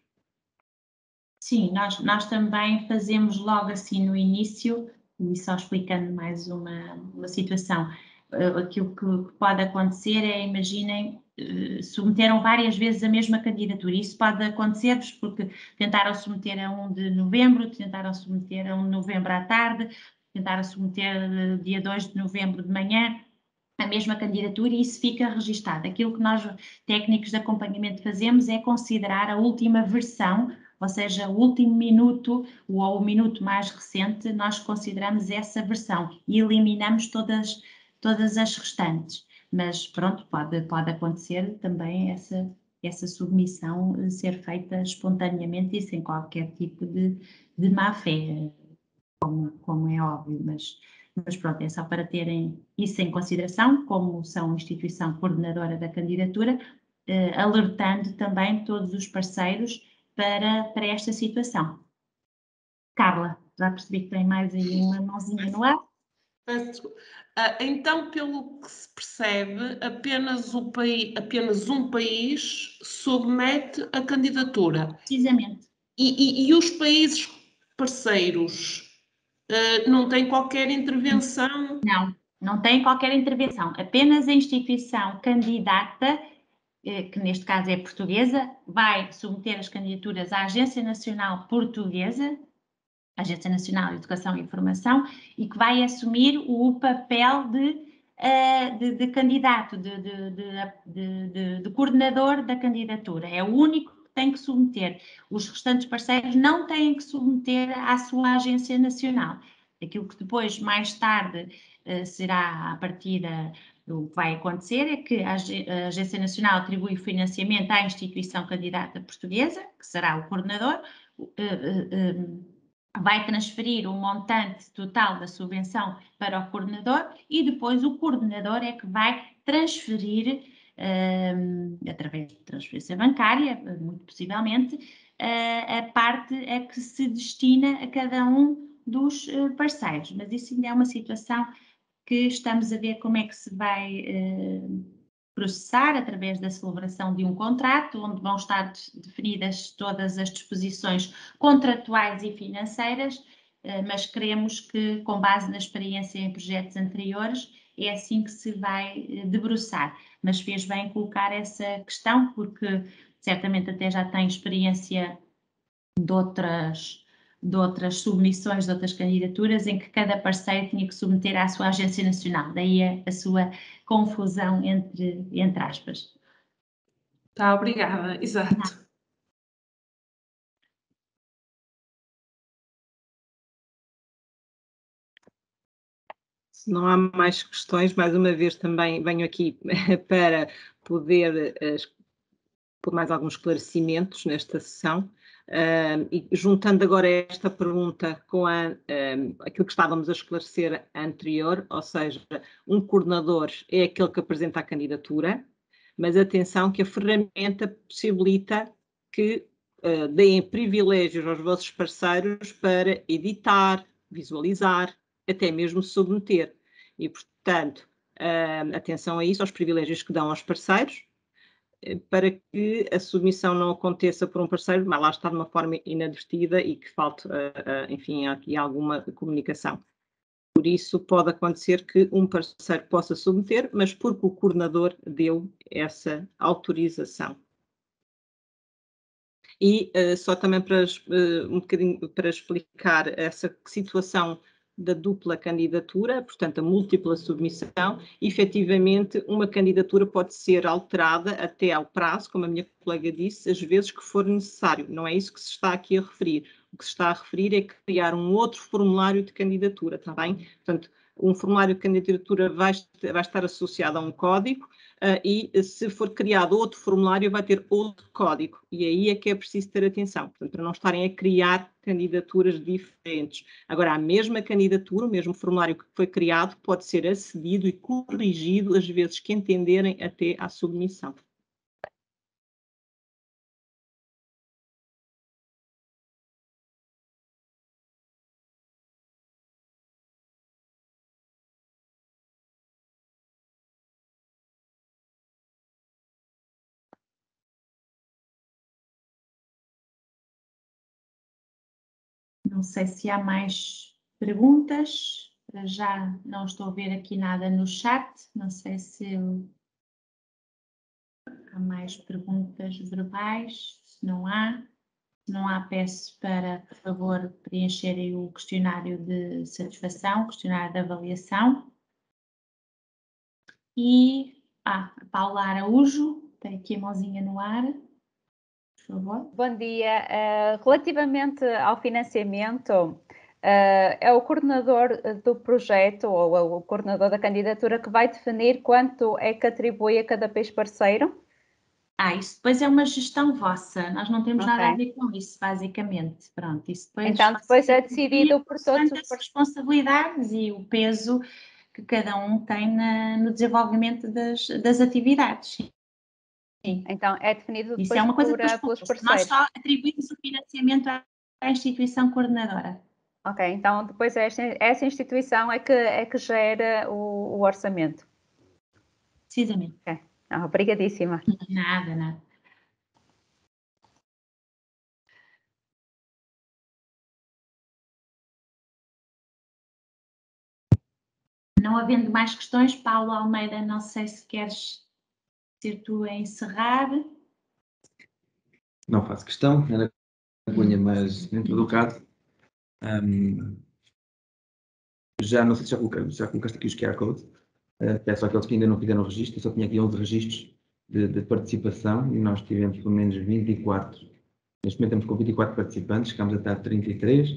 Sim, nós também fazemos logo assim no início, e só explicando mais uma situação. Aquilo que pode acontecer é, imaginem, submeteram várias vezes a mesma candidatura. Isso pode acontecer-vos porque tentaram submeter a 1 de novembro, tentaram submeter a 1 de novembro à tarde, tentaram submeter dia 2 de novembro de manhã, a mesma candidatura, e isso fica registado. Aquilo que nós, técnicos de acompanhamento, fazemos é considerar a última versão, ou seja, o último minuto ou o minuto mais recente, nós consideramos essa versão e eliminamos todas as restantes. Mas pronto, pode acontecer também essa submissão ser feita espontaneamente e sem qualquer tipo de má-fé, como é óbvio, mas pronto, é só para terem isso em consideração, como são instituição coordenadora da candidatura, alertando também todos os parceiros para esta situação. Carla, já percebi que tem mais aí uma mãozinha no ar? Então, pelo que se percebe, apenas um país submete a candidatura. Precisamente. E os países parceiros não têm qualquer intervenção? Não tem qualquer intervenção. Apenas a instituição candidata, que neste caso é portuguesa, vai submeter as candidaturas à Agência Nacional Portuguesa, Agência Nacional de Educação e Informação, e que vai assumir o papel de candidato, de coordenador da candidatura. É o único que tem que submeter. Os restantes parceiros não têm que submeter à sua Agência Nacional. Aquilo que depois, mais tarde, será a partida do que vai acontecer é que a Agência Nacional atribui o financiamento à instituição candidata portuguesa, que será o coordenador, vai transferir o montante total da subvenção para o coordenador e depois o coordenador é que vai transferir, através de transferência bancária, muito possivelmente, a parte a que se destina a cada um dos parceiros. Mas isso ainda é uma situação que estamos a ver como é que se vai processar através da celebração de um contrato, onde vão estar definidas todas as disposições contratuais e financeiras, mas queremos que, com base na experiência em projetos anteriores, é assim que se vai debruçar. Mas fez bem colocar essa questão, porque certamente até já tem experiência de outras submissões, de outras candidaturas, em que cada parceiro tinha que submeter à sua agência nacional. Daí a sua confusão entre aspas. Tá, obrigada, exato. Se não há mais questões, mais uma vez também venho aqui para poder por mais alguns esclarecimentos nesta sessão. E juntando agora esta pergunta com aquilo que estávamos a esclarecer anterior, ou seja, um coordenador é aquele que apresenta a candidatura, mas atenção que a ferramenta possibilita que deem privilégios aos vossos parceiros para editar, visualizar, até mesmo submeter. E, portanto, atenção a isso, aos privilégios que dão aos parceiros, para que a submissão não aconteça por um parceiro, mas lá está de uma forma inadvertida e que falte, enfim, aqui alguma comunicação. Por isso pode acontecer que um parceiro possa submeter, mas porque o coordenador deu essa autorização. E só também para um bocadinho para explicar essa situação da dupla candidatura, portanto a múltipla submissão, efetivamente uma candidatura pode ser alterada até ao prazo, como a minha colega disse, às vezes que for necessário. Não é isso que se está aqui a referir. O que se está a referir é criar um outro formulário de candidatura, está bem? Portanto, um formulário de candidatura vai estar associado a um código e se for criado outro formulário vai ter outro código e aí é que é preciso ter atenção, portanto, para não estarem a criar candidaturas diferentes. Agora, a mesma candidatura, o mesmo formulário que foi criado pode ser acedido e corrigido às vezes que entenderem até à submissão. Não sei se há mais perguntas. Já não estou a ver aqui nada no chat. Não sei se há mais perguntas verbais. Se não há, peço para, por favor, preencherem o questionário de satisfação, questionário de avaliação. E a Paula Araújo, tem aqui a mãozinha no ar. Por favor. Bom dia. Relativamente ao financiamento, é o coordenador do projeto ou é o coordenador da candidatura que vai definir quanto é que atribui a cada país parceiro? Isso depois é uma gestão vossa, nós não temos nada a ver com isso, basicamente. Pronto, isso depois então, depois é decidido por todos as responsabilidades e o peso que cada um tem no desenvolvimento das atividades. Sim. Então, é definido depois isso é uma coisa pelos parceiros. Nós só atribuímos o financiamento à instituição coordenadora. Ok, então depois essa instituição é que gera o orçamento. Precisamente. Ok, obrigadíssima. Nada. Não havendo mais questões, Paulo Almeida, não sei se queres ser tu a encerrar. Não faço questão, era a cunha, mas dentro do caso, já não sei se já colocaste aqui os QR codes, peço àqueles que ainda não fizeram registro, eu só tinha aqui 11 registros de participação e nós tivemos pelo menos 24, neste momento estamos com 24 participantes, chegámos a estar 33,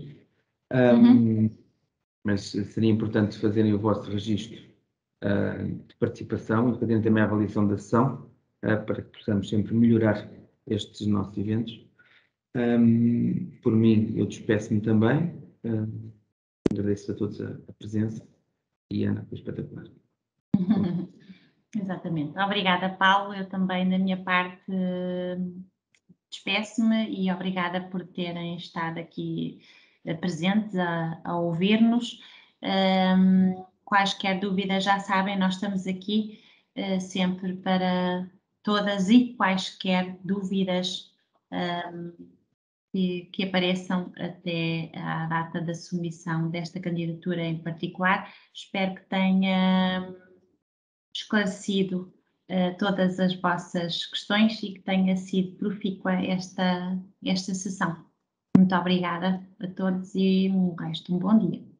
mas seria importante fazerem o vosso registro de participação e fazerem também a avaliação da sessão, para que possamos sempre melhorar estes nossos eventos. Por mim, eu despeço-me também. Agradeço a todos a presença e Ana, foi espetacular. Exatamente. Obrigada, Paulo. Eu também, da minha parte, despeço-me e obrigada por terem estado aqui presentes a ouvir-nos. Quaisquer dúvidas, já sabem, nós estamos aqui sempre para todas e quaisquer dúvidas que apareçam até à data da submissão desta candidatura em particular. Espero que tenha esclarecido todas as vossas questões e que tenha sido profícua esta sessão. Muito obrigada a todos e um bom dia.